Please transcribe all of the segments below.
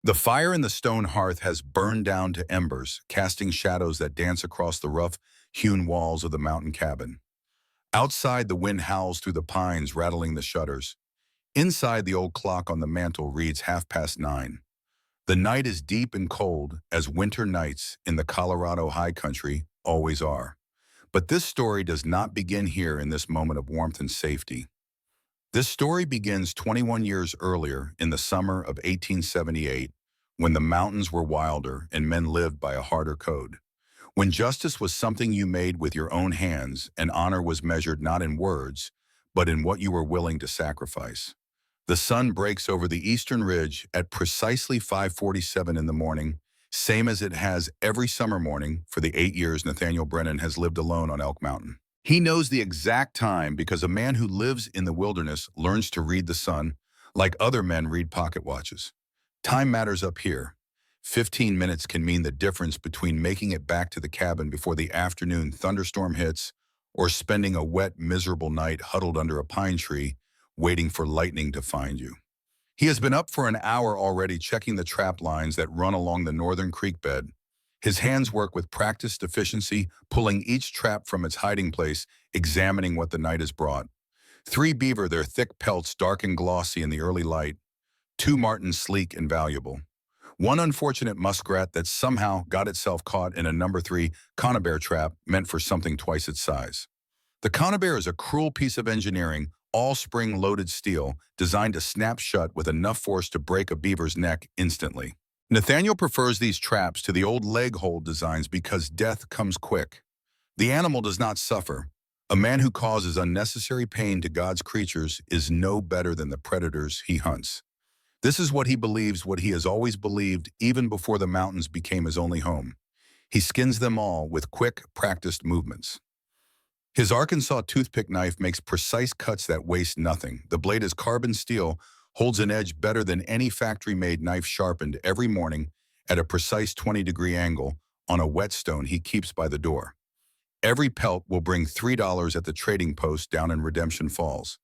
The fire in the stone hearth has burned down to embers, casting shadows that dance across the rough-hewn walls of the mountain cabin. Outside, the wind howls through the pines, rattling the shutters. Inside, the old clock on the mantel reads 9:30. The night is deep and cold, as winter nights in the Colorado high country always are. But this story does not begin here in this moment of warmth and safety. This story begins 21 years earlier in the summer of 1878, when the mountains were wilder and men lived by a harder code. When justice was something you made with your own hands and honor was measured not in words, but in what you were willing to sacrifice. The sun breaks over the eastern ridge at precisely 5:47 in the morning, same as it has every summer morning for the 8 years Nathaniel Brennan has lived alone on Elk Mountain. He knows the exact time because a man who lives in the wilderness learns to read the sun like other men read pocket watches. Time matters up here. 15 minutes can mean the difference between making it back to the cabin before the afternoon thunderstorm hits or spending a wet, miserable night huddled under a pine tree waiting for lightning to find you. He has been up for an hour already checking the trap lines that run along the northern creek bed. His hands work with practiced efficiency, pulling each trap from its hiding place, examining what the night has brought. 3 beaver, their thick pelts dark and glossy in the early light. 2 martens sleek and valuable. 1 unfortunate muskrat that somehow got itself caught in a number 3 conibear trap meant for something twice its size. The conibear is a cruel piece of engineering, all spring-loaded steel, designed to snap shut with enough force to break a beaver's neck instantly. Nathaniel prefers these traps to the old leg hold designs because death comes quick. The animal does not suffer. A man who causes unnecessary pain to God's creatures is no better than the predators he hunts. This is what he believes, what he has always believed, even before the mountains became his only home. He skins them all with quick, practiced movements. His Arkansas toothpick knife makes precise cuts that waste nothing. The blade is carbon steel, holds an edge better than any factory-made knife, sharpened every morning at a precise 20-degree angle on a whetstone he keeps by the door. Every pelt will bring $3 at the trading post down in Redemption Falls.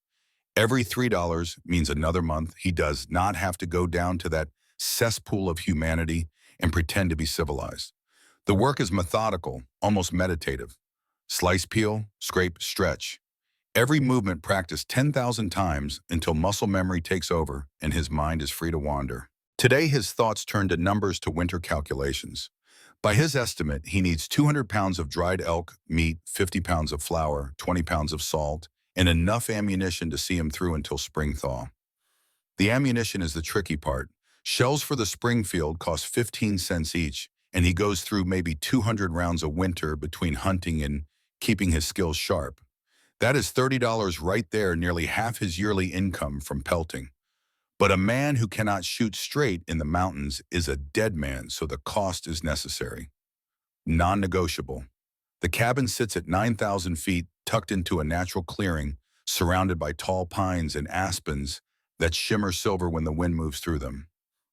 Every $3 means another month he does not have to go down to that cesspool of humanity and pretend to be civilized. The work is methodical, almost meditative. Slice, peel, scrape, stretch. Every movement practiced 10,000 times until muscle memory takes over and his mind is free to wander. Today, his thoughts turn to numbers, to winter calculations. By his estimate, he needs 200 pounds of dried elk meat, 50 pounds of flour, 20 pounds of salt, and enough ammunition to see him through until spring thaw. The ammunition is the tricky part. Shells for the Springfield cost 15 cents each, and he goes through maybe 200 rounds a winter between hunting and keeping his skills sharp. That is $30 right there, nearly half his yearly income from pelting. But a man who cannot shoot straight in the mountains is a dead man, so the cost is necessary. Non-negotiable. The cabin sits at 9,000 feet, tucked into a natural clearing, surrounded by tall pines and aspens that shimmer silver when the wind moves through them.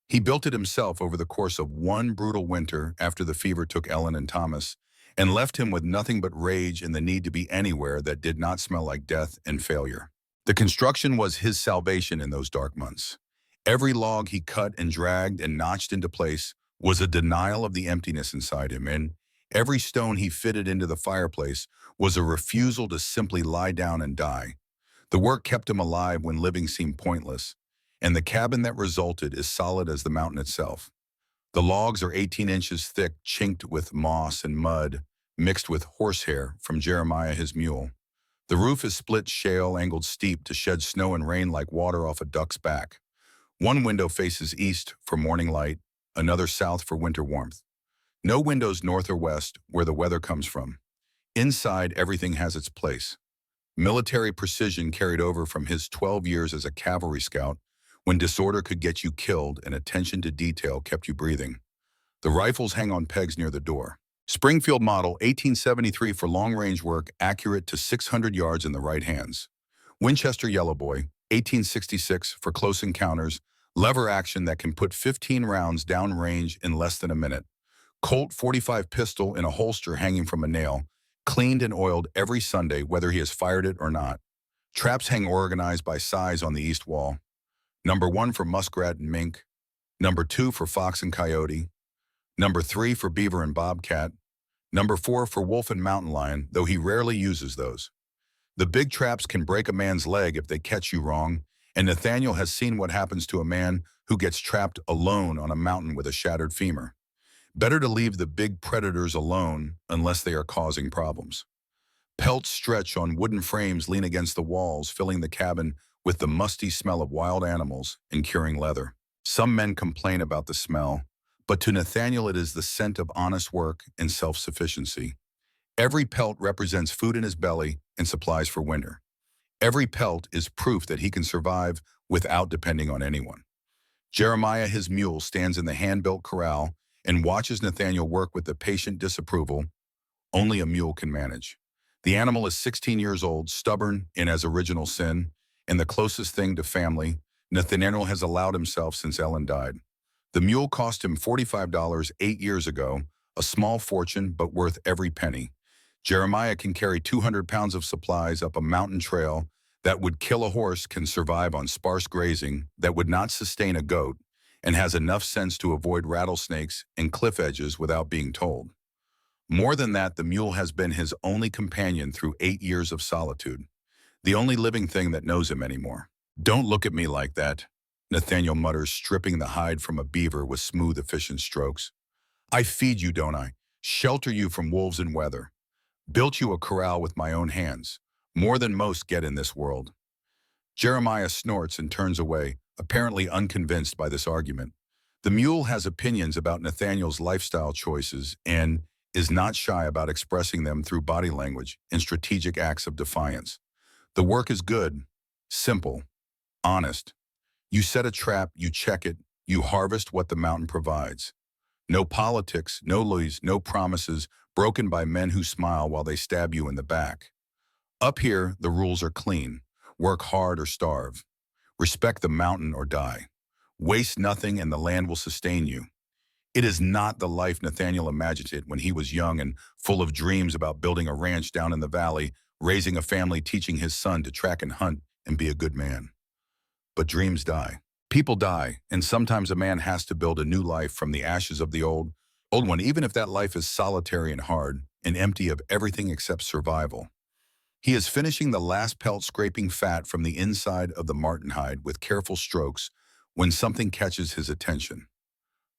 He built it himself over the course of one brutal winter after the fever took Ellen and Thomas, and left him with nothing but rage and the need to be anywhere that did not smell like death and failure. The construction was his salvation in those dark months. Every log he cut and dragged and notched into place was a denial of the emptiness inside him, and every stone he fitted into the fireplace was a refusal to simply lie down and die. The work kept him alive when living seemed pointless, and the cabin that resulted is solid as the mountain itself. The logs are 18 inches thick, chinked with moss and mud, mixed with horsehair from Jeremiah his mule. The roof is split shale, angled steep to shed snow and rain like water off a duck's back. One window faces east for morning light, another south for winter warmth. No windows north or west where the weather comes from. Inside, everything has its place. Military precision carried over from his 12 years as a cavalry scout, when disorder could get you killed and attention to detail kept you breathing. The rifles hang on pegs near the door. Springfield model 1873 for long-range work, accurate to 600 yards in the right hands. Winchester Yellow Boy 1866 for close encounters, lever action that can put 15 rounds down range in less than a minute. Colt .45 pistol in a holster hanging from a nail, cleaned and oiled every Sunday whether he has fired it or not. Traps hang organized by size on the east wall. Number 1 for muskrat and mink. Number 2 for fox and coyote. Number 3 for beaver and bobcat. Number 4 for wolf and mountain lion, though he rarely uses those. The big traps can break a man's leg if they catch you wrong, and Nathaniel has seen what happens to a man who gets trapped alone on a mountain with a shattered femur. Better to leave the big predators alone unless they are causing problems. Pelts stretch on wooden frames lean against the walls, filling the cabin with the musty smell of wild animals and curing leather. Some men complain about the smell, but to Nathaniel it is the scent of honest work and self-sufficiency. Every pelt represents food in his belly and supplies for winter. Every pelt is proof that he can survive without depending on anyone. Jeremiah, his mule, stands in the hand-built corral and watches Nathaniel work with the patient disapproval only a mule can manage. The animal is 16 years old, stubborn in as original sin, and the closest thing to family Nathaniel has allowed himself since Ellen died. The mule cost him $45 8 years ago, a small fortune but worth every penny. Jeremiah can carry 200 pounds of supplies up a mountain trail that would kill a horse, can survive on sparse grazing that would not sustain a goat, and has enough sense to avoid rattlesnakes and cliff edges without being told. More than that, the mule has been his only companion through 8 years of solitude, the only living thing that knows him anymore. "Don't look at me like that," Nathaniel mutters, stripping the hide from a beaver with smooth, efficient strokes. "I feed you, don't I? Shelter you from wolves and weather. Built you a corral with my own hands, more than most get in this world." Jeremiah snorts and turns away, apparently unconvinced by this argument. The mule has opinions about Nathaniel's lifestyle choices and is not shy about expressing them through body language and strategic acts of defiance. The work is good, simple, honest. You set a trap, you check it, you harvest what the mountain provides. No politics, no lies, no promises, broken by men who smile while they stab you in the back. Up here, the rules are clean. Work hard or starve. Respect the mountain or die. Waste nothing and the land will sustain you. It is not the life Nathaniel imagined it when he was young and full of dreams about building a ranch down in the valley, raising a family, teaching his son to track and hunt and be a good man. But dreams die. People die, and sometimes a man has to build a new life from the ashes of the old one, even if that life is solitary and hard and empty of everything except survival. He is finishing the last pelt, scraping fat from the inside of the marten hide with careful strokes when something catches his attention.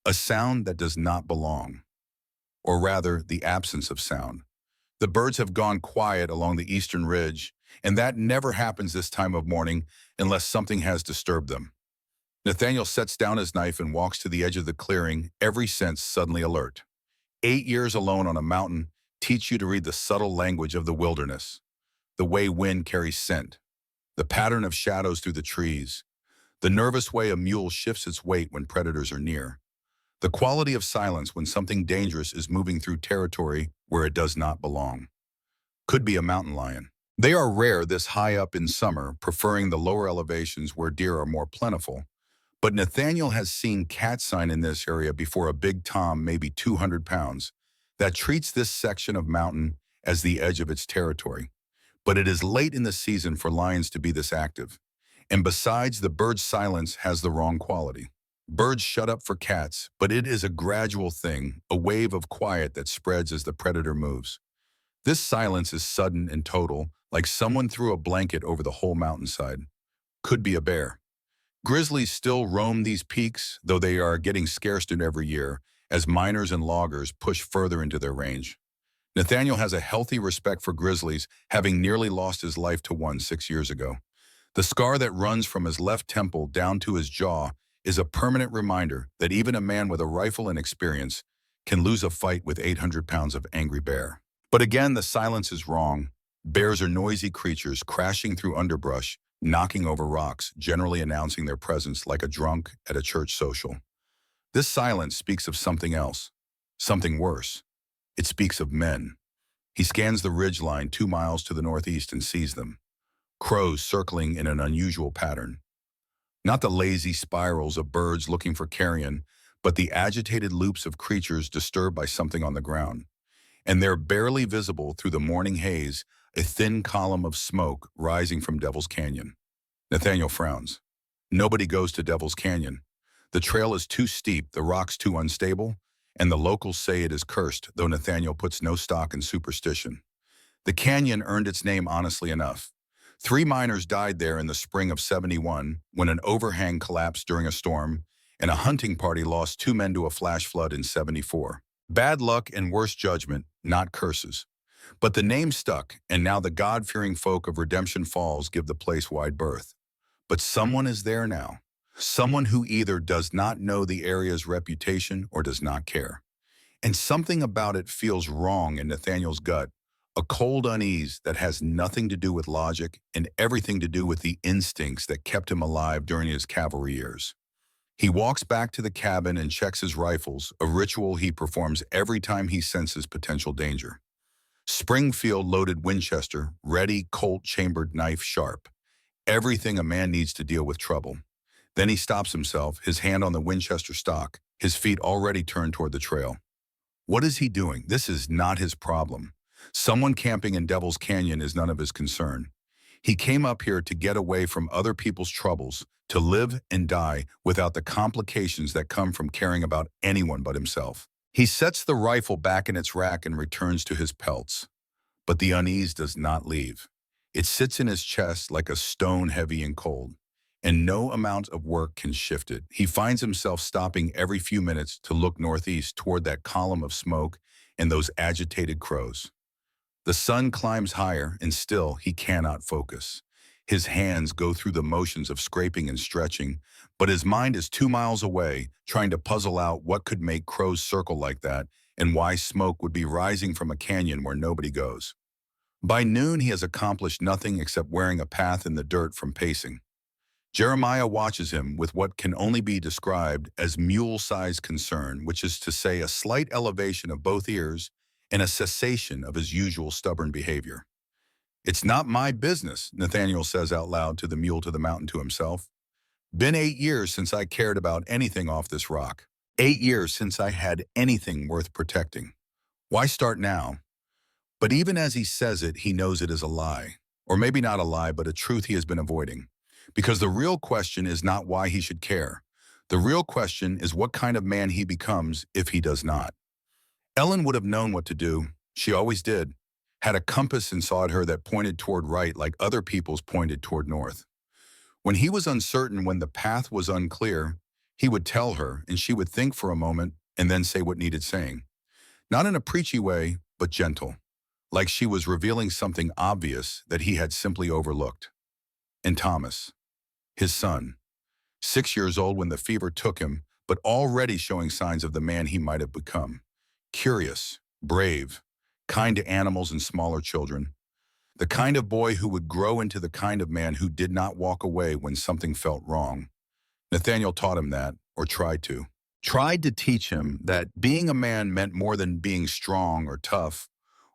A sound that does not belong, or rather, the absence of sound. The birds have gone quiet along the eastern ridge, and that never happens this time of morning unless something has disturbed them. Nathaniel sets down his knife and walks to the edge of the clearing, every sense suddenly alert. 8 years alone on a mountain teach you to read the subtle language of the wilderness, the way wind carries scent, the pattern of shadows through the trees, the nervous way a mule shifts its weight when predators are near, the quality of silence when something dangerous is moving through territory where it does not belong. Could be a mountain lion. They are rare this high up in summer, preferring the lower elevations where deer are more plentiful. But Nathaniel has seen cat sign in this area before a big tom, maybe 200 pounds, that treats this section of mountain as the edge of its territory. But it is late in the season for lions to be this active. And besides, the bird's silence has the wrong quality. Birds shut up for cats, but it is a gradual thing, a wave of quiet that spreads as the predator moves. This silence is sudden and total, like someone threw a blanket over the whole mountainside. Could be a bear. Grizzlies still roam these peaks, though they are getting scarcer every year as miners and loggers push further into their range. Nathaniel has a healthy respect for grizzlies, having nearly lost his life to one 6 years ago. The scar that runs from his left temple down to his jaw is a permanent reminder that even a man with a rifle and experience can lose a fight with 800 pounds of angry bear. But again, the silence is wrong. Bears are noisy creatures crashing through underbrush, knocking over rocks, generally announcing their presence like a drunk at a church social. This silence speaks of something else, something worse. It speaks of men. He scans the ridge line 2 miles to the northeast and sees them. Crows circling in an unusual pattern. Not the lazy spirals of birds looking for carrion, but the agitated loops of creatures disturbed by something on the ground. And they're barely visible through the morning haze, a thin column of smoke rising from Devil's Canyon. Nathaniel frowns. Nobody goes to Devil's Canyon. The trail is too steep, the rocks too unstable, and the locals say it is cursed, though Nathaniel puts no stock in superstition. The canyon earned its name honestly enough. 3 miners died there in the spring of '71 when an overhang collapsed during a storm, and a hunting party lost 2 men to a flash flood in '74. Bad luck and worse judgment, not curses. But the name stuck, and now the God-fearing folk of Redemption Falls give the place wide berth. But someone is there now. Someone who either does not know the area's reputation or does not care. And something about it feels wrong in Nathaniel's gut, a cold unease that has nothing to do with logic and everything to do with the instincts that kept him alive during his cavalry years. He walks back to the cabin and checks his rifles, a ritual he performs every time he senses potential danger. Springfield loaded Winchester, ready, Colt-chambered knife sharp. Everything a man needs to deal with trouble. Then he stops himself, his hand on the Winchester stock, his feet already turned toward the trail. What is he doing? This is not his problem. Someone camping in Devil's Canyon is none of his concern. He came up here to get away from other people's troubles, to live and die without the complications that come from caring about anyone but himself. He sets the rifle back in its rack and returns to his pelts. But the unease does not leave. It sits in his chest like a stone heavy and cold, and no amount of work can shift it. He finds himself stopping every few minutes to look northeast toward that column of smoke and those agitated crows. The sun climbs higher, and still he cannot focus. His hands go through the motions of scraping and stretching, but his mind is 2 miles away, trying to puzzle out what could make crows circle like that and why smoke would be rising from a canyon where nobody goes. By noon, he has accomplished nothing except wearing a path in the dirt from pacing. Jeremiah watches him with what can only be described as mule-sized concern, which is to say a slight elevation of both ears and a cessation of his usual stubborn behavior. "It's not my business," Nathaniel says out loud to the mule to the mountain to himself. "Been 8 years since I cared about anything off this rock. 8 years since I had anything worth protecting. Why start now?" But even as he says it, he knows it is a lie. Or maybe not a lie, but a truth he has been avoiding. Because the real question is not why he should care. The real question is what kind of man he becomes if he does not. Ellen would have known what to do. She always did. Had a compass inside her that pointed toward right like other people's pointed toward north. When he was uncertain, when the path was unclear, he would tell her, and she would think for a moment and then say what needed saying. Not in a preachy way, but gentle. Like she was revealing something obvious that he had simply overlooked. And Thomas, his son, 6 years old when the fever took him, but already showing signs of the man he might have become. Curious, brave, kind to animals and smaller children. The kind of boy who would grow into the kind of man who did not walk away when something felt wrong. Nathaniel taught him that, or tried to. Tried to teach him that being a man meant more than being strong or tough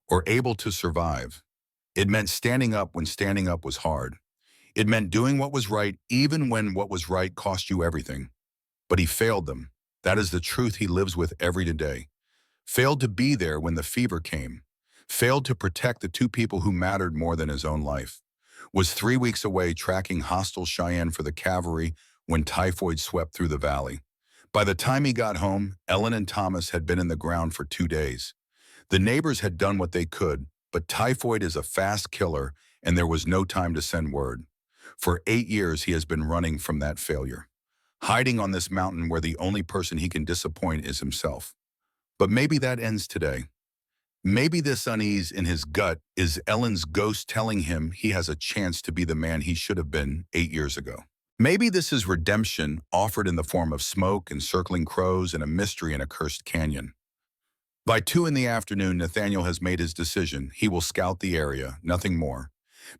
or able to survive. It meant standing up when standing up was hard. It meant doing what was right even when what was right cost you everything. But he failed them. That is the truth he lives with every day. Failed to be there when the fever came. Failed to protect the 2 people who mattered more than his own life. Was 3 weeks away tracking hostile Cheyenne for the cavalry when typhoid swept through the valley. By the time he got home, Ellen and Thomas had been in the ground for 2 days. The neighbors had done what they could, but typhoid is a fast killer and there was no time to send word. For 8 years he has been running from that failure. Hiding on this mountain where the only person he can disappoint is himself. But maybe that ends today. Maybe this unease in his gut is Ellen's ghost telling him he has a chance to be the man he should have been 8 years ago. Maybe this is redemption offered in the form of smoke and circling crows and a mystery in a cursed canyon. By 2 in the afternoon, Nathaniel has made his decision. He will scout the area, nothing more.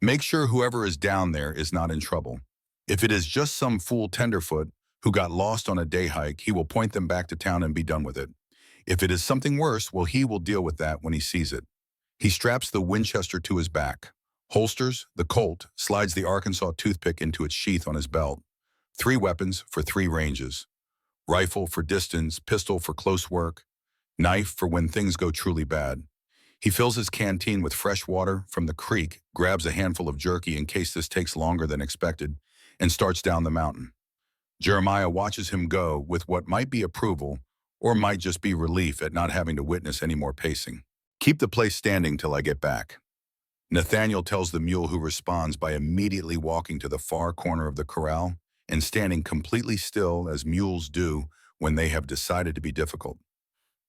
Make sure whoever is down there is not in trouble. If it is just some fool tenderfoot who got lost on a day hike, he will point them back to town and be done with it. If it is something worse, well, he will deal with that when he sees it. He straps the Winchester to his back, holsters the Colt, slides the Arkansas toothpick into its sheath on his belt. 3 weapons for 3 ranges. Rifle for distance, pistol for close work, knife for when things go truly bad. He fills his canteen with fresh water from the creek, grabs a handful of jerky in case this takes longer than expected, and starts down the mountain. Jeremiah watches him go with what might be approval or might just be relief at not having to witness any more pacing. Keep the place standing till I get back. Nathaniel tells the mule, who responds by immediately walking to the far corner of the corral and standing completely still, as mules do when they have decided to be difficult.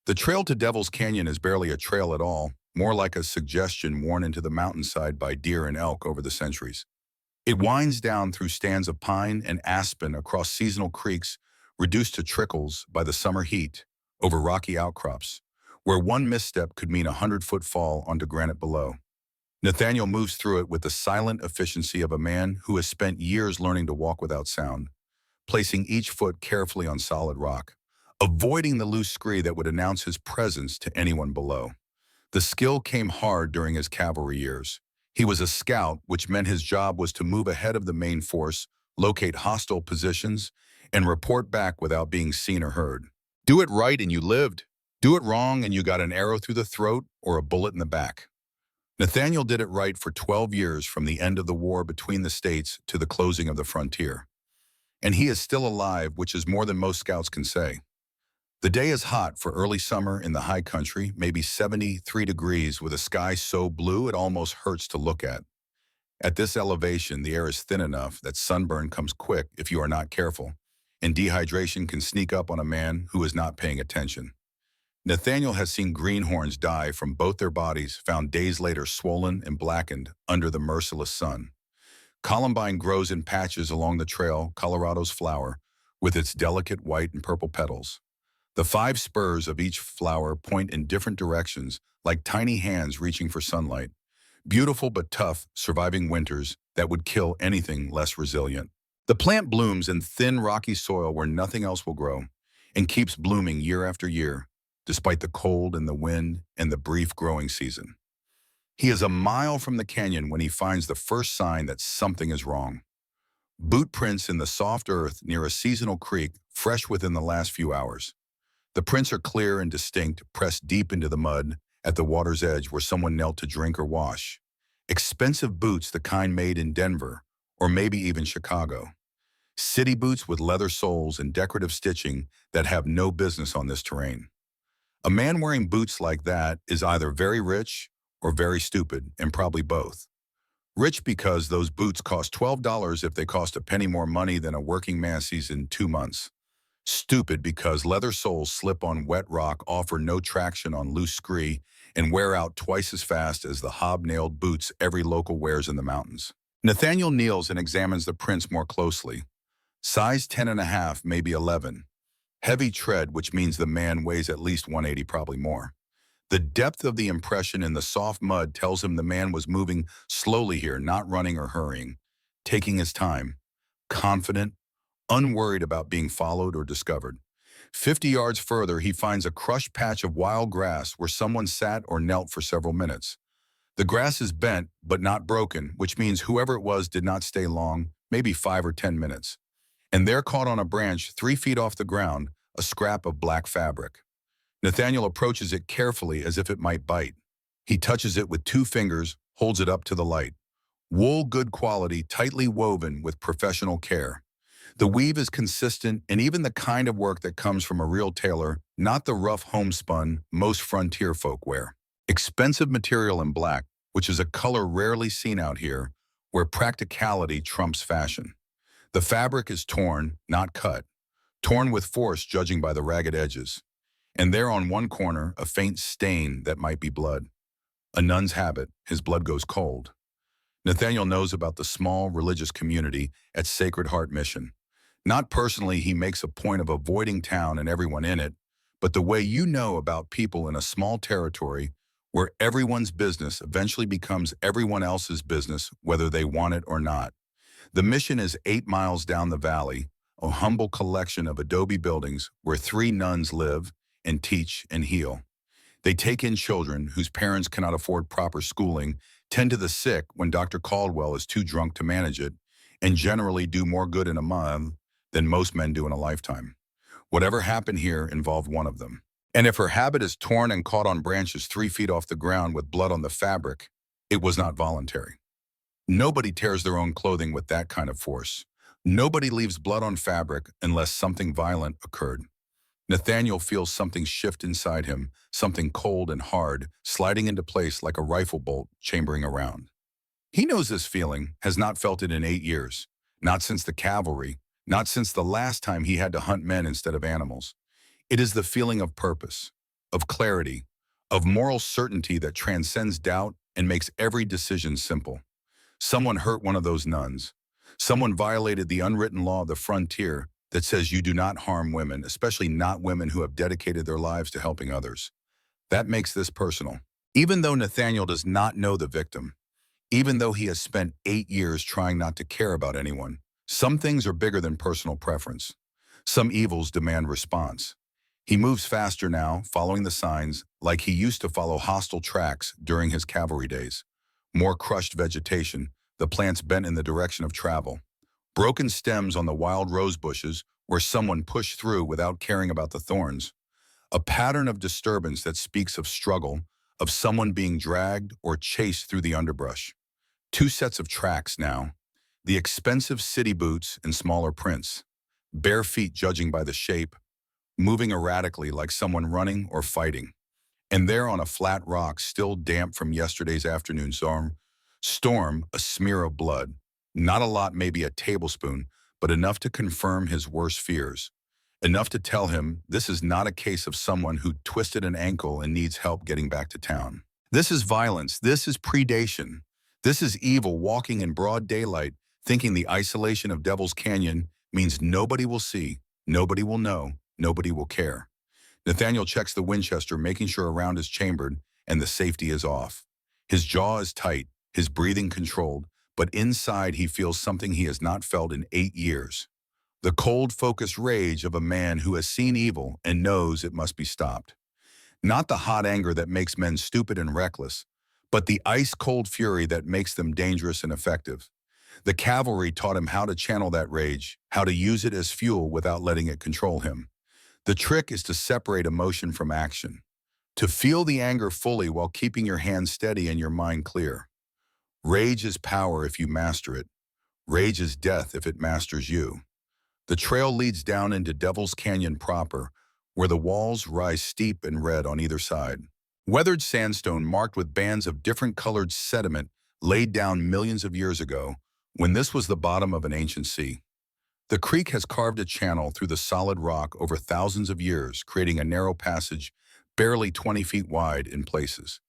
The trail to Devil's Canyon is barely a trail at all, more like a suggestion worn into the mountainside by deer and elk over the centuries. It winds down through stands of pine and aspen across seasonal creeks reduced to trickles by the summer heat, over rocky outcrops, where one misstep could mean 100-foot fall onto granite below. Nathaniel moves through it with the silent efficiency of a man who has spent years learning to walk without sound, placing each foot carefully on solid rock, avoiding the loose scree that would announce his presence to anyone below. The skill came hard during his cavalry years. He was a scout, which meant his job was to move ahead of the main force, locate hostile positions, and report back without being seen or heard. Do it right and you lived. Do it wrong and you got an arrow through the throat or a bullet in the back. Nathaniel did it right for 12 years, from the end of the war between the states to the closing of the frontier. And he is still alive, which is more than most scouts can say. The day is hot for early summer in the high country, maybe 73 degrees with a sky so blue it almost hurts to look at. At this elevation, the air is thin enough that sunburn comes quick if you are not careful, and dehydration can sneak up on a man who is not paying attention. Nathaniel has seen greenhorns die from both their bodies, found days later swollen and blackened under the merciless sun. Columbine grows in patches along the trail, Colorado's flower, with its delicate white and purple petals. The 5 spurs of each flower point in different directions, like tiny hands reaching for sunlight. Beautiful but tough, surviving winters that would kill anything less resilient. The plant blooms in thin, rocky soil where nothing else will grow, and keeps blooming year after year, despite the cold and the wind and the brief growing season. He is a mile from the canyon when he finds the first sign that something is wrong. Boot prints in the soft earth near a seasonal creek, fresh within the last few hours. The prints are clear and distinct, pressed deep into the mud at the water's edge where someone knelt to drink or wash. Expensive boots, the kind made in Denver, or maybe even Chicago. City boots with leather soles and decorative stitching that have no business on this terrain. A man wearing boots like that is either very rich or very stupid, and probably both. Rich because those boots cost $12 if they cost a penny more money than a working man sees in 2 months. Stupid because leather soles slip on wet rock, offer no traction on loose scree, and wear out twice as fast as the hobnailed boots every local wears in the mountains. Nathaniel kneels and examines the prints more closely. Size 10.5, maybe 11. Heavy tread, which means the man weighs at least 180, probably more. The depth of the impression in the soft mud tells him the man was moving slowly here, not running or hurrying, taking his time, confident, unworried about being followed or discovered. 50 yards further, he finds a crushed patch of wild grass where someone sat or knelt for several minutes. The grass is bent, but not broken, which means whoever it was did not stay long, maybe 5 or 10 minutes. And there, caught on a branch 3 feet off the ground, a scrap of black fabric. Nathaniel approaches it carefully as if it might bite. He touches it with 2 fingers, holds it up to the light. Wool, good quality, tightly woven with professional care. The weave is consistent and even the kind of work that comes from a real tailor, not the rough homespun most frontier folk wear. Expensive material in black, which is a color rarely seen out here, where practicality trumps fashion. The fabric is torn, not cut. Torn with force, judging by the ragged edges. And there on one corner, a faint stain that might be blood. A nun's habit, his blood goes cold. Nathaniel knows about the small religious community at Sacred Heart Mission. Not personally, he makes a point of avoiding town and everyone in it, but the way you know about people in a small territory where everyone's business eventually becomes everyone else's business, whether they want it or not. The mission is 8 miles down the valley, a humble collection of adobe buildings where 3 nuns live and teach and heal. They take in children whose parents cannot afford proper schooling, tend to the sick when Dr. Caldwell is too drunk to manage it, and generally do more good in a month than most men do in a lifetime. Whatever happened here involved one of them. And if her habit is torn and caught on branches 3 feet off the ground with blood on the fabric, it was not voluntary. Nobody tears their own clothing with that kind of force. Nobody leaves blood on fabric unless something violent occurred. Nathaniel feels something shift inside him, something cold and hard, sliding into place like a rifle bolt chambering around. He knows this feeling, has not felt it in 8 years. Not since the cavalry, not since the last time he had to hunt men instead of animals. It is the feeling of purpose, of clarity, of moral certainty that transcends doubt and makes every decision simple. Someone hurt one of those nuns. Someone violated the unwritten law of the frontier that says you do not harm women, especially not women who have dedicated their lives to helping others. That makes this personal. Even though Nathaniel does not know the victim, even though he has spent 8 years trying not to care about anyone, some things are bigger than personal preference. Some evils demand response. He moves faster now, following the signs, like he used to follow hostile tracks during his cavalry days. More crushed vegetation, the plants bent in the direction of travel. Broken stems on the wild rose bushes where someone pushed through without caring about the thorns. A pattern of disturbance that speaks of struggle, of someone being dragged or chased through the underbrush. Two sets of tracks now. The expensive city boots and smaller prints. Bare feet judging by the shape, moving erratically like someone running or fighting. And there on a flat rock, still damp from yesterday's afternoon storm, a smear of blood. Not a lot, maybe a tablespoon, but enough to confirm his worst fears. Enough to tell him this is not a case of someone who twisted an ankle and needs help getting back to town. This is violence. This is predation. This is evil walking in broad daylight, thinking the isolation of Devil's Canyon means nobody will see, nobody will know, nobody will care. Nathaniel checks the Winchester, making sure a round is chambered and the safety is off. His jaw is tight, his breathing controlled, but inside he feels something he has not felt in 8 years. The cold, focused rage of a man who has seen evil and knows it must be stopped. Not the hot anger that makes men stupid and reckless, but the ice-cold fury that makes them dangerous and effective. The cavalry taught him how to channel that rage, how to use it as fuel without letting it control him. The trick is to separate emotion from action, to feel the anger fully while keeping your hands steady and your mind clear. Rage is power if you master it. Rage is death if it masters you. The trail leads down into Devil's Canyon proper, where the walls rise steep and red on either side. Weathered sandstone marked with bands of different colored sediment laid down millions of years ago, when this was the bottom of an ancient sea. The creek has carved a channel through the solid rock over thousands of years, creating a narrow passage barely 20 feet wide in places.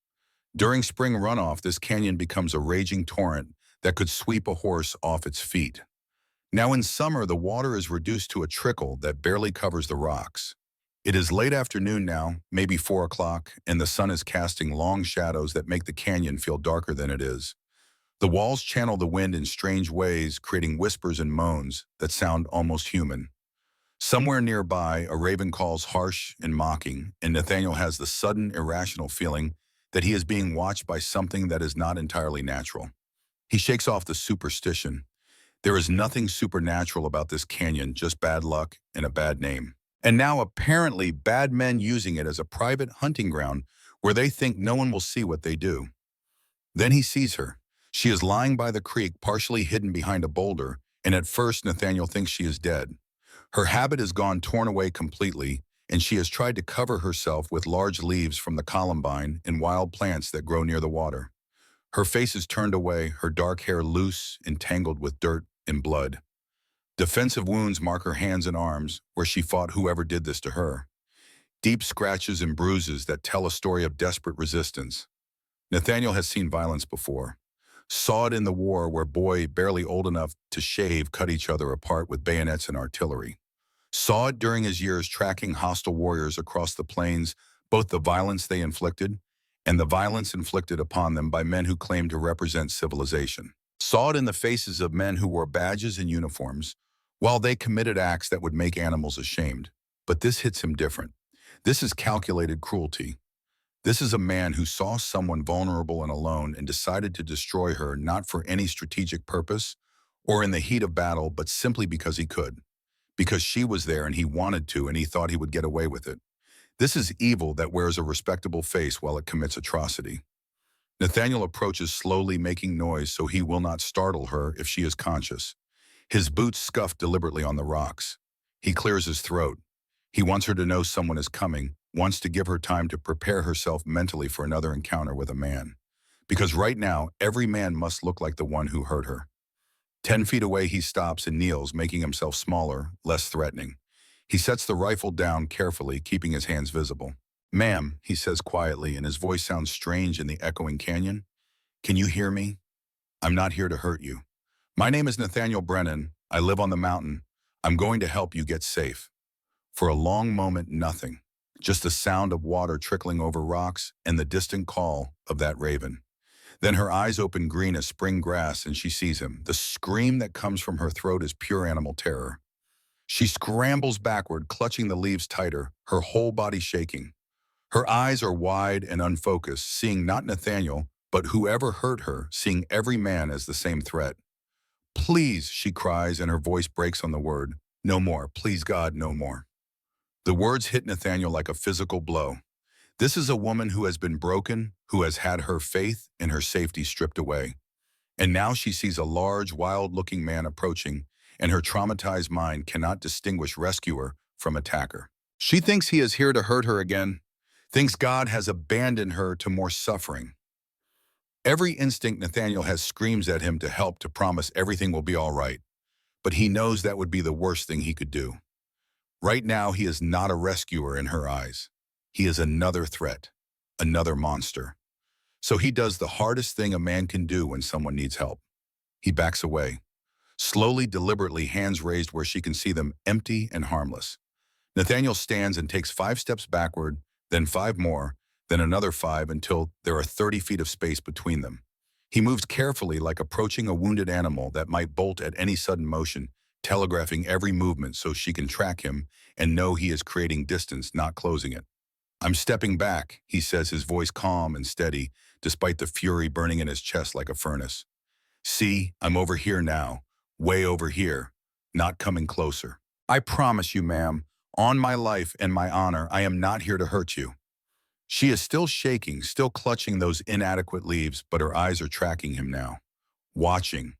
During spring runoff, this canyon becomes a raging torrent that could sweep a horse off its feet. Now in summer, the water is reduced to a trickle that barely covers the rocks. It is late afternoon now, maybe 4 o'clock, and the sun is casting long shadows that make the canyon feel darker than it is. The walls channel the wind in strange ways, creating whispers and moans that sound almost human. Somewhere nearby, a raven calls harsh and mocking, and Nathaniel has the sudden, irrational feeling that he is being watched by something that is not entirely natural. He shakes off the superstition. There is nothing supernatural about this canyon, just bad luck and a bad name. And now apparently bad men using it as a private hunting ground where they think no one will see what they do. Then he sees her. She is lying by the creek, partially hidden behind a boulder, and at first Nathaniel thinks she is dead. Her habit is gone, torn away completely, and she has tried to cover herself with large leaves from the columbine and wild plants that grow near the water. Her face is turned away, her dark hair loose, entangled with dirt and blood. Defensive wounds mark her hands and arms, where she fought whoever did this to her. Deep scratches and bruises that tell a story of desperate resistance. Nathaniel has seen violence before. Saw it in the war where boys barely old enough to shave cut each other apart with bayonets and artillery. Saw it during his years tracking hostile warriors across the plains, both the violence they inflicted and the violence inflicted upon them by men who claimed to represent civilization. Saw it in the faces of men who wore badges and uniforms, while they committed acts that would make animals ashamed. But this hits him different. This is calculated cruelty. This is a man who saw someone vulnerable and alone and decided to destroy her, not for any strategic purpose or in the heat of battle, but simply because he could. Because she was there and he wanted to, and he thought he would get away with it. This is evil that wears a respectable face while it commits atrocity. Nathaniel approaches slowly, making noise so he will not startle her if she is conscious. His boots scuff deliberately on the rocks. He clears his throat. He wants her to know someone is coming, wants to give her time to prepare herself mentally for another encounter with a man. Because right now, every man must look like the one who hurt her. 10 feet away, he stops and kneels, making himself smaller, less threatening. He sets the rifle down carefully, keeping his hands visible. "Ma'am," he says quietly, and his voice sounds strange in the echoing canyon. "Can you hear me? I'm not here to hurt you. My name is Nathaniel Brennan. I live on the mountain. I'm going to help you get safe." For a long moment, nothing. Just the sound of water trickling over rocks and the distant call of that raven. Then her eyes open green as spring grass and she sees him. The scream that comes from her throat is pure animal terror. She scrambles backward, clutching the leaves tighter, her whole body shaking. Her eyes are wide and unfocused, seeing not Nathaniel, but whoever hurt her, seeing every man as the same threat. "Please," she cries, and her voice breaks on the word. "No more. Please, God, no more." The words hit Nathaniel like a physical blow. This is a woman who has been broken, who has had her faith and her safety stripped away. And now she sees a large, wild-looking man approaching, and her traumatized mind cannot distinguish rescuer from attacker. She thinks he is here to hurt her again, thinks God has abandoned her to more suffering. Every instinct Nathaniel has screams at him to help, to promise everything will be all right. But he knows that would be the worst thing he could do. Right now, he is not a rescuer in her eyes. He is another threat, another monster. So he does the hardest thing a man can do when someone needs help. He backs away, slowly, deliberately, hands raised where she can see them, empty and harmless. Nathaniel stands and takes 5 steps backward, then 5 more, then another 5 until there are 30 feet of space between them. He moves carefully, like approaching a wounded animal that might bolt at any sudden motion, telegraphing every movement so she can track him and know he is creating distance, not closing it. "I'm stepping back," he says, his voice calm and steady, despite the fury burning in his chest like a furnace. "See, I'm over here now, way over here, not coming closer. I promise you, ma'am, on my life and my honor, I am not here to hurt you." She is still shaking, still clutching those inadequate leaves, but her eyes are tracking him now, watching,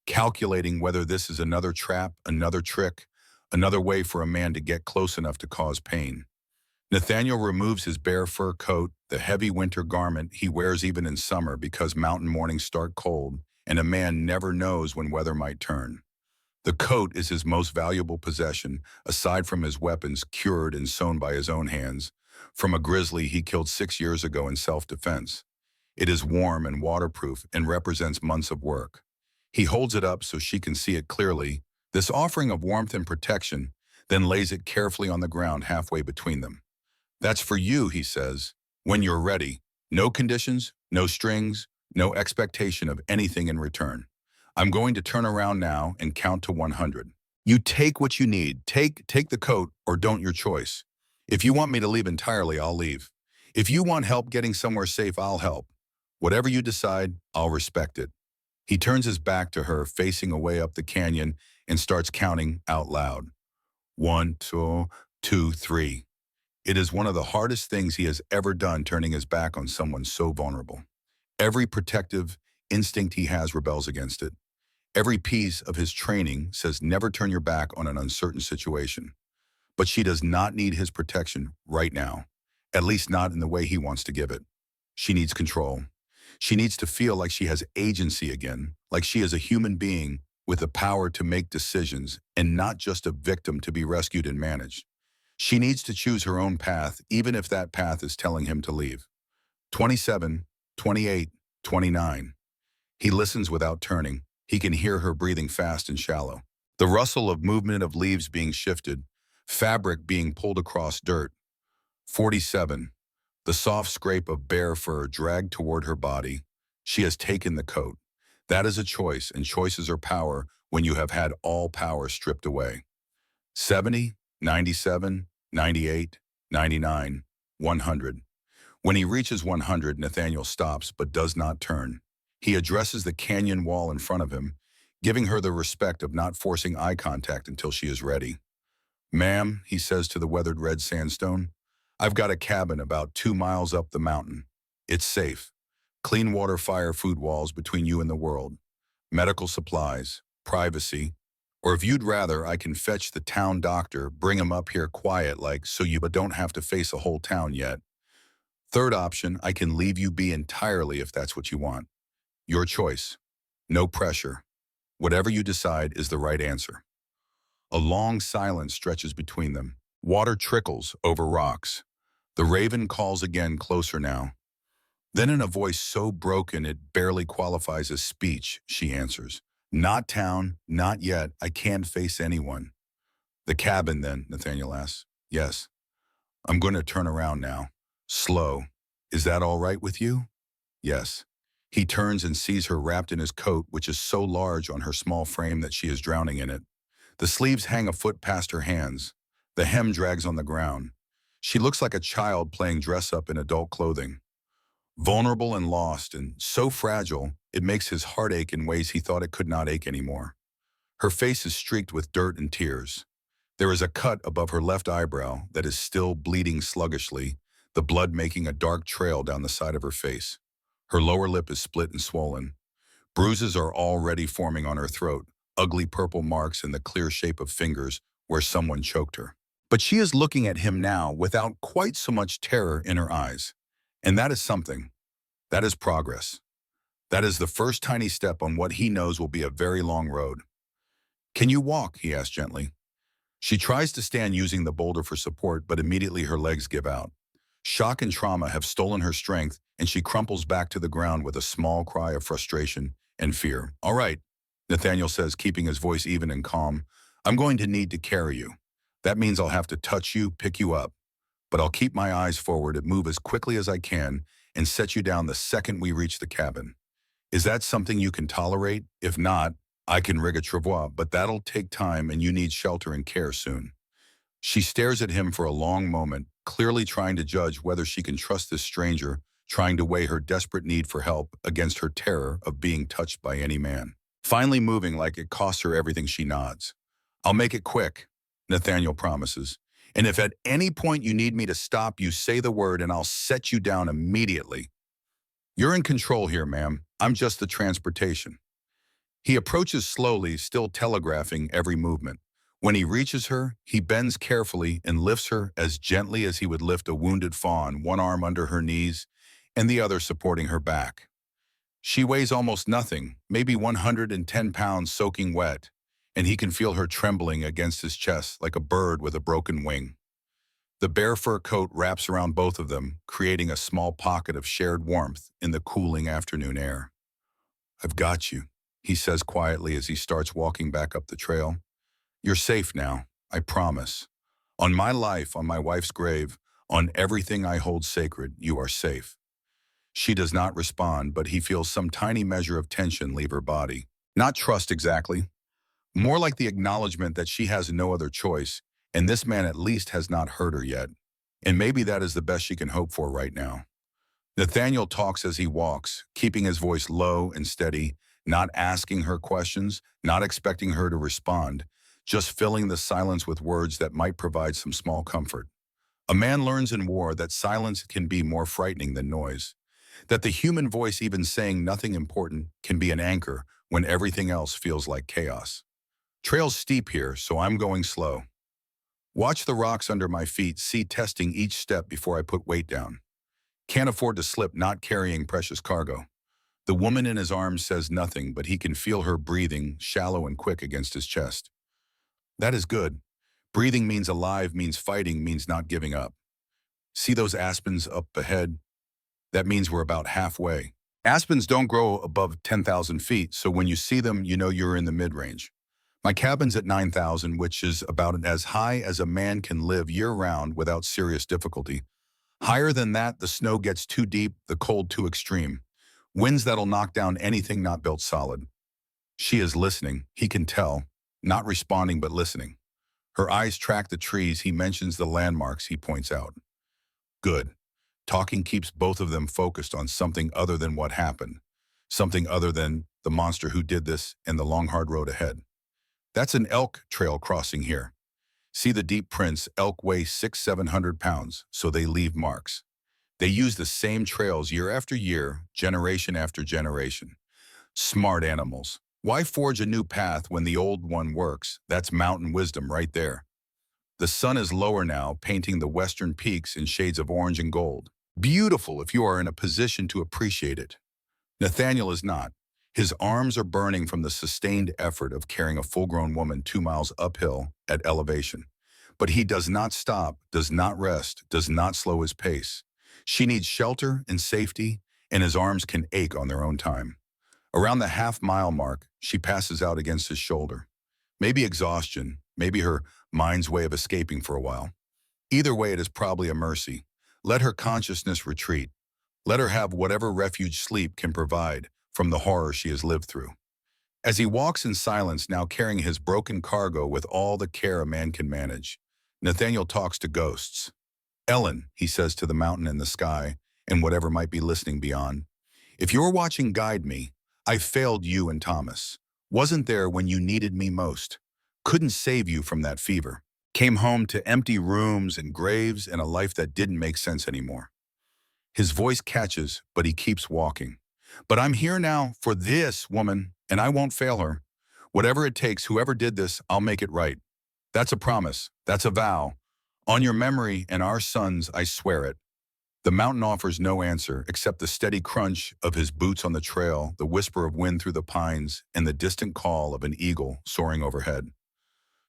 calculating whether this is another trap, another trick, another way for a man to get close enough to cause pain. Nathaniel removes his bare fur coat, the heavy winter garment he wears even in summer because mountain mornings start cold, and a man never knows when weather might turn. The coat is his most valuable possession, aside from his weapons cured and sewn by his own hands, from a grizzly he killed 6 years ago in self-defense. It is warm and waterproof and represents months of work. He holds it up so she can see it clearly, this offering of warmth and protection, then lays it carefully on the ground halfway between them. "That's for you," he says, "when you're ready. No conditions, no strings, no expectation of anything in return. I'm going to turn around now and count to 100. You take what you need. Take the coat, or don't, your choice. If you want me to leave entirely, I'll leave. If you want help getting somewhere safe, I'll help. Whatever you decide, I'll respect it." He turns his back to her, facing away up the canyon, and starts counting out loud. 1, 2, 2, 3. It is one of the hardest things he has ever done, turning his back on someone so vulnerable. Every protective instinct he has rebels against it. Every piece of his training says never turn your back on an uncertain situation. But she does not need his protection right now, at least not in the way he wants to give it. She needs control. She needs to feel like she has agency again, like she is a human being with the power to make decisions and not just a victim to be rescued and managed. She needs to choose her own path, even if that path is telling him to leave. 27, 28, 29. He listens without turning. He can hear her breathing fast and shallow. The rustle of movement of leaves being shifted, fabric being pulled across dirt. 47. The soft scrape of bare fur dragged toward her body. She has taken the coat. That is a choice, and choices are power when you have had all power stripped away. 70, 97, 98, 99, 100. When he reaches 100, Nathaniel stops but does not turn. He addresses the canyon wall in front of him, giving her the respect of not forcing eye contact until she is ready. "Ma'am," he says to the weathered red sandstone, "I've got a cabin about 2 miles up the mountain. It's safe. Clean water, fire, food walls between you and the world. Medical supplies, privacy. Or if you'd rather, I can fetch the town doctor, bring him up here quiet like so you but don't have to face a whole town yet. Third option, I can leave you be entirely if that's what you want. Your choice. No pressure. Whatever you decide is the right answer. A long silence stretches between them. Water trickles over rocks. The raven calls again, closer now. Then in a voice so broken it barely qualifies as speech, she answers. Not town, not yet. I can't face anyone. The cabin then, Nathaniel asks. Yes. I'm going to turn around now. Slow. Is that all right with you? Yes. He turns and sees her wrapped in his coat, which is so large on her small frame that she is drowning in it. The sleeves hang a foot past her hands. The hem drags on the ground. She looks like a child playing dress-up in adult clothing. Vulnerable and lost, and so fragile, it makes his heart ache in ways he thought it could not ache anymore. Her face is streaked with dirt and tears. There is a cut above her left eyebrow that is still bleeding sluggishly, the blood making a dark trail down the side of her face. Her lower lip is split and swollen. Bruises are already forming on her throat, ugly purple marks in the clear shape of fingers where someone choked her. But she is looking at him now without quite so much terror in her eyes. And that is something. That is progress. That is the first tiny step on what he knows will be a very long road. Can you walk? He asks gently. She tries to stand using the boulder for support, but immediately her legs give out. Shock and trauma have stolen her strength, and she crumples back to the ground with a small cry of frustration and fear. All right, Nathaniel says, keeping his voice even and calm. I'm going to need to carry you. That means I'll have to touch you, pick you up. But I'll keep my eyes forward and move as quickly as I can and set you down the second we reach the cabin. Is that something you can tolerate? If not, I can rig a travois, but that'll take time and you need shelter and care soon. She stares at him for a long moment, clearly trying to judge whether she can trust this stranger, trying to weigh her desperate need for help against her terror of being touched by any man. Finally moving like it costs her everything, she nods. I'll make it quick, Nathaniel promises. And if at any point you need me to stop, you say the word and I'll set you down immediately. You're in control here, ma'am. I'm just the transportation. He approaches slowly, still telegraphing every movement. When he reaches her, he bends carefully and lifts her as gently as he would lift a wounded fawn, one arm under her knees and the other supporting her back. She weighs almost nothing, maybe 110 pounds soaking wet, and he can feel her trembling against his chest like a bird with a broken wing. The bare fur coat wraps around both of them, creating a small pocket of shared warmth in the cooling afternoon air. I've got you, he says quietly as he starts walking back up the trail. You're safe now, I promise. On my life, on my wife's grave, on everything I hold sacred, you are safe. She does not respond, but he feels some tiny measure of tension leave her body. Not trust exactly. More like the acknowledgement that she has no other choice, and this man at least has not hurt her yet. And maybe that is the best she can hope for right now. Nathaniel talks as he walks, keeping his voice low and steady, not asking her questions, not expecting her to respond, just filling the silence with words that might provide some small comfort. A man learns in war that silence can be more frightening than noise, that the human voice, even saying nothing important, can be an anchor when everything else feels like chaos. Trail's steep here, so I'm going slow. Watch the rocks under my feet, see testing each step before I put weight down. Can't afford to slip not carrying precious cargo. The woman in his arms says nothing, but he can feel her breathing, shallow and quick against his chest. That is good. Breathing means alive, means fighting, means not giving up. See those aspens up ahead? That means we're about halfway. Aspens don't grow above 10,000 feet, so when you see them, you know you're in the mid-range. My cabin's at 9,000, which is about as high as a man can live year-round without serious difficulty. Higher than that, the snow gets too deep, the cold too extreme. Winds that'll knock down anything not built solid. She is listening, he can tell, not responding but listening. Her eyes track the trees, he mentions the landmarks, he points out. Good. Talking keeps both of them focused on something other than what happened, something other than the monster who did this and the long hard road ahead. That's an elk trail crossing here. See the deep prints, elk weigh 600-700 pounds, so they leave marks. They use the same trails year after year, generation after generation. Smart animals. Why forge a new path when the old one works? That's mountain wisdom right there. The sun is lower now, painting the western peaks in shades of orange and gold. Beautiful if you are in a position to appreciate it. Nathaniel is not. His arms are burning from the sustained effort of carrying a full-grown woman 2 miles uphill at elevation. But he does not stop, does not rest, does not slow his pace. She needs shelter and safety, and his arms can ache on their own time. Around the half-mile mark, she passes out against his shoulder. Maybe exhaustion, maybe her mind's way of escaping for a while. Either way, it is probably a mercy. Let her consciousness retreat. Let her have whatever refuge sleep can provide from the horror she has lived through. As he walks in silence, now carrying his broken cargo with all the care a man can manage, Nathaniel talks to ghosts. Ellen, he says to the mountain and the sky, and whatever might be listening beyond, if you're watching, guide me. I failed you and Thomas. Wasn't there when you needed me most. Couldn't save you from that fever. Came home to empty rooms and graves and a life that didn't make sense anymore. His voice catches, but he keeps walking. But I'm here now for this woman, and I won't fail her. Whatever it takes, whoever did this, I'll make it right. That's a promise. That's a vow. On your memory and our sons, I swear it. The mountain offers no answer except the steady crunch of his boots on the trail, the whisper of wind through the pines, and the distant call of an eagle soaring overhead.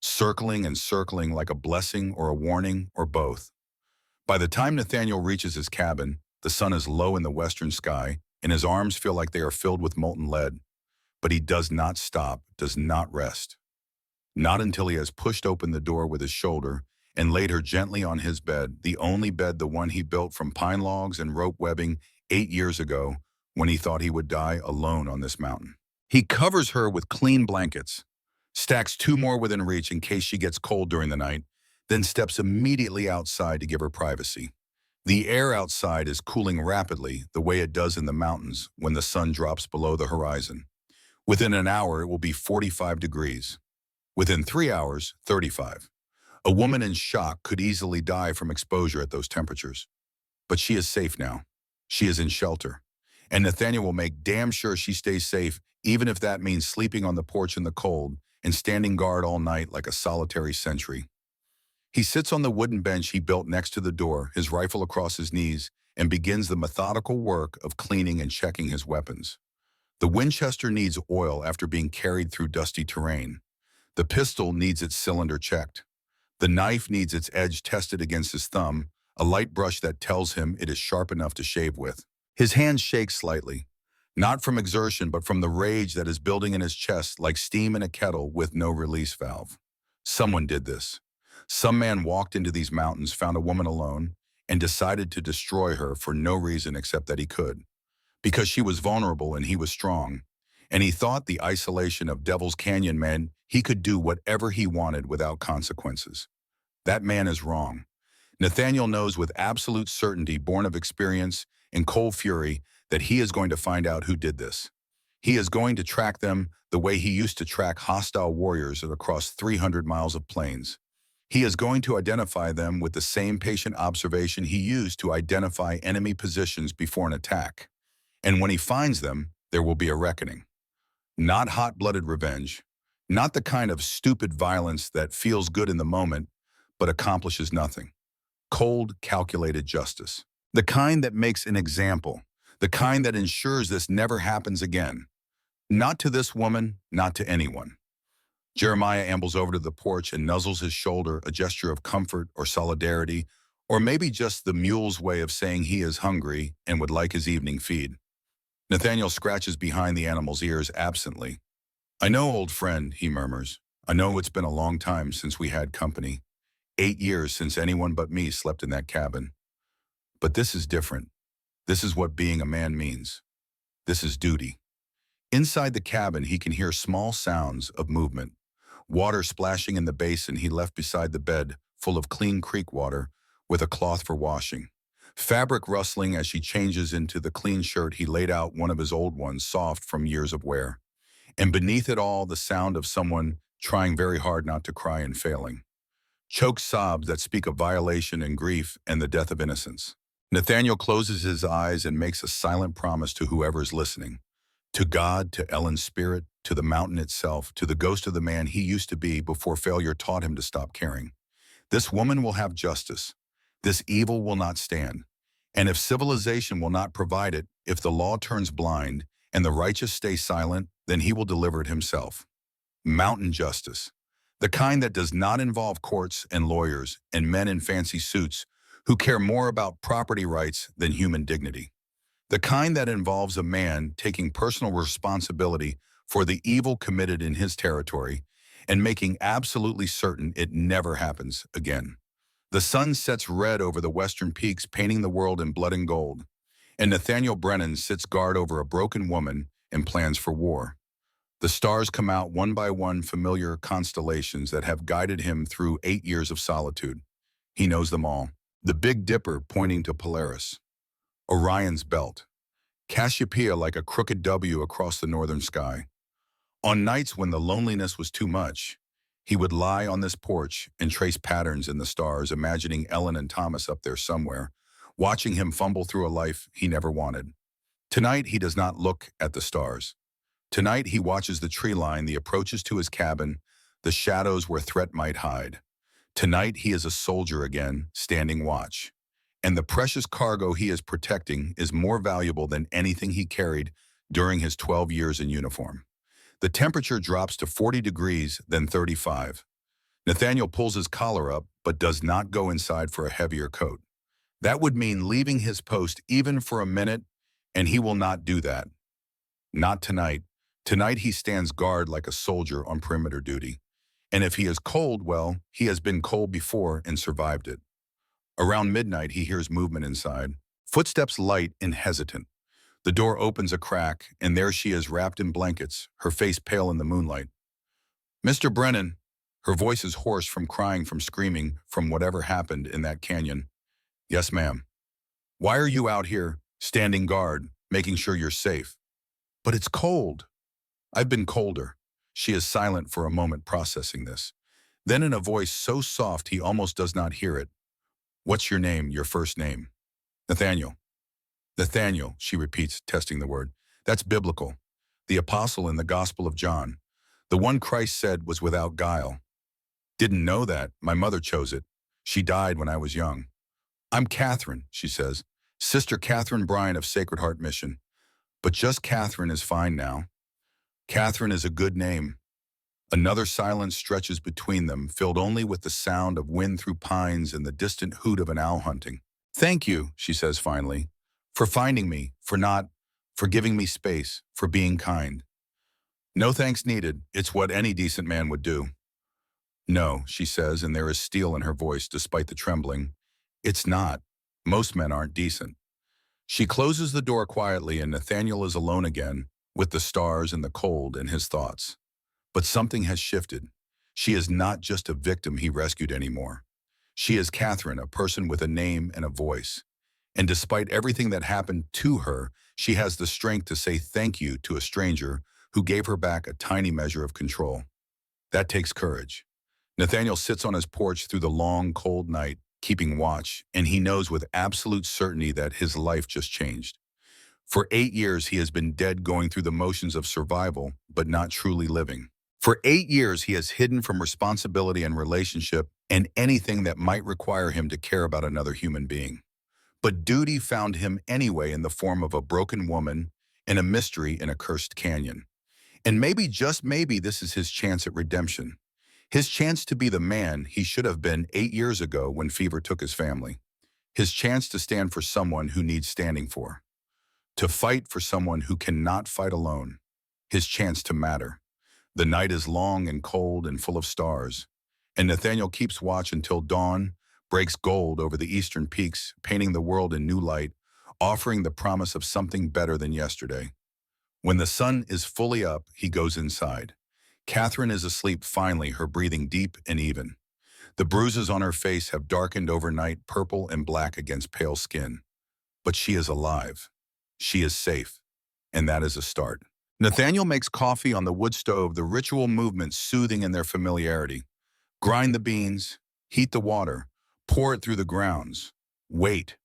Circling and circling like a blessing or a warning or both. By the time Nathaniel reaches his cabin, the sun is low in the western sky, and his arms feel like they are filled with molten lead. But he does not stop, does not rest. Not until he has pushed open the door with his shoulder and laid her gently on his bed, the only bed, the one he built from pine logs and rope webbing 8 years ago when he thought he would die alone on this mountain. He covers her with clean blankets, stacks 2 more within reach in case she gets cold during the night, then steps immediately outside to give her privacy. The air outside is cooling rapidly, the way it does in the mountains when the sun drops below the horizon. Within an hour, it will be 45 degrees. Within 3 hours, 35. A woman in shock could easily die from exposure at those temperatures. But she is safe now. She is in shelter. And Nathaniel will make damn sure she stays safe, even if that means sleeping on the porch in the cold and standing guard all night like a solitary sentry. He sits on the wooden bench he built next to the door, his rifle across his knees, and begins the methodical work of cleaning and checking his weapons. The Winchester needs oil after being carried through dusty terrain. The pistol needs its cylinder checked. The knife needs its edge tested against his thumb, a light brush that tells him it is sharp enough to shave with. His hands shake slightly, not from exertion but from the rage that is building in his chest like steam in a kettle with no release valve. Someone did this. Some man walked into these mountains, found a woman alone, and decided to destroy her for no reason except that he could. Because she was vulnerable and he was strong. And he thought the isolation of Devil's Canyon meant he could do whatever he wanted without consequences. That man is wrong. Nathaniel knows with absolute certainty, born of experience and cold fury, that he is going to find out who did this. He is going to track them the way he used to track hostile warriors across 300 miles of plains. He is going to identify them with the same patient observation he used to identify enemy positions before an attack. And when he finds them, there will be a reckoning. Not hot-blooded revenge, not the kind of stupid violence that feels good in the moment, but accomplishes nothing. Cold, calculated justice. The kind that makes an example, the kind that ensures this never happens again. Not to this woman, not to anyone. Jeremiah ambles over to the porch and nuzzles his shoulder, a gesture of comfort or solidarity, or maybe just the mule's way of saying he is hungry and would like his evening feed. Nathaniel scratches behind the animal's ears absently. I know, old friend, he murmurs. I know it's been a long time since we had company. 8 years since anyone but me slept in that cabin. But this is different. This is what being a man means. This is duty. Inside the cabin, he can hear small sounds of movement. Water splashing in the basin he left beside the bed, full of clean creek water, with a cloth for washing. Fabric rustling as she changes into the clean shirt he laid out one of his old ones, soft from years of wear. And beneath it all, the sound of someone trying very hard not to cry and failing. Choked sobs that speak of violation and grief and the death of innocence. Nathaniel closes his eyes and makes a silent promise to whoever is listening. To God, to Ellen's spirit, to the mountain itself, to the ghost of the man he used to be before failure taught him to stop caring. This woman will have justice. This evil will not stand. And if civilization will not provide it, if the law turns blind and the righteous stay silent, then he will deliver it himself. Mountain justice. The kind that does not involve courts and lawyers and men in fancy suits who care more about property rights than human dignity. The kind that involves a man taking personal responsibility for the evil committed in his territory and making absolutely certain it never happens again. The sun sets red over the western peaks, painting the world in blood and gold, and Nathaniel Brennan sits guard over a broken woman and plans for war. The stars come out one by one, familiar constellations that have guided him through 8 years of solitude. He knows them all. The Big Dipper pointing to Polaris, Orion's belt, Cassiopeia like a crooked W across the northern sky. On nights when the loneliness was too much, he would lie on this porch and trace patterns in the stars, imagining Ellen and Thomas up there somewhere, watching him fumble through a life he never wanted. Tonight, he does not look at the stars. Tonight, he watches the tree line, the approaches to his cabin, the shadows where threat might hide. Tonight, he is a soldier again, standing watch. And the precious cargo he is protecting is more valuable than anything he carried during his 12 years in uniform. The temperature drops to 40 degrees, then 35. Nathaniel pulls his collar up, but does not go inside for a heavier coat. That would mean leaving his post even for a minute, and he will not do that. Not tonight. Tonight he stands guard like a soldier on perimeter duty. And if he is cold, well, he has been cold before and survived it. Around midnight, he hears movement inside. Footsteps light and hesitant. The door opens a crack, and there she is wrapped in blankets, her face pale in the moonlight. "Mr. Brennan." Her voice is hoarse from crying, from screaming, from whatever happened in that canyon. "Yes, ma'am." "Why are you out here, standing guard, making sure you're safe?" "But it's cold." "I've been colder." She is silent for a moment, processing this. Then in a voice so soft he almost does not hear it. "What's your name, your first name?" "Nathaniel." "Nathaniel," she repeats, testing the word. "That's biblical. The apostle in the Gospel of John. The one Christ said was without guile." "Didn't know that. My mother chose it. She died when I was young." "I'm Catherine," she says. "Sister Catherine Bryan of Sacred Heart Mission. But just Catherine is fine now." Catherine is a good name. Another silence stretches between them, filled only with the sound of wind through pines and the distant hoot of an owl hunting. "Thank you," she says finally, "for finding me, for giving me space, for being kind." "No thanks needed. It's what any decent man would do." "No," she says, and there is steel in her voice despite the trembling. "It's not. Most men aren't decent." She closes the door quietly, and Nathaniel is alone again, with the stars and the cold in his thoughts. But something has shifted. She is not just a victim he rescued anymore. She is Catherine, a person with a name and a voice. And despite everything that happened to her, she has the strength to say thank you to a stranger who gave her back a tiny measure of control. That takes courage. Nathaniel sits on his porch through the long, cold night, keeping watch, and he knows with absolute certainty that his life just changed. For 8 years, he has been dead, going through the motions of survival, but not truly living. For 8 years, he has hidden from responsibility and relationship and anything that might require him to care about another human being. But duty found him anyway, in the form of a broken woman and a mystery in a cursed canyon. And maybe, just maybe, this is his chance at redemption. His chance to be the man he should have been 8 years ago when fever took his family. His chance to stand for someone who needs standing for. To fight for someone who cannot fight alone. His chance to matter. The night is long and cold and full of stars, and Nathaniel keeps watch until dawn breaks gold over the eastern peaks, painting the world in new light, offering the promise of something better than yesterday. When the sun is fully up, he goes inside. Catherine is asleep finally, her breathing deep and even. The bruises on her face have darkened overnight, purple and black against pale skin. But she is alive. She is safe. And that is a start. Nathaniel makes coffee on the wood stove, the ritual movement soothing in their familiarity. Grind the beans, heat the water, pour it through the grounds. Wait.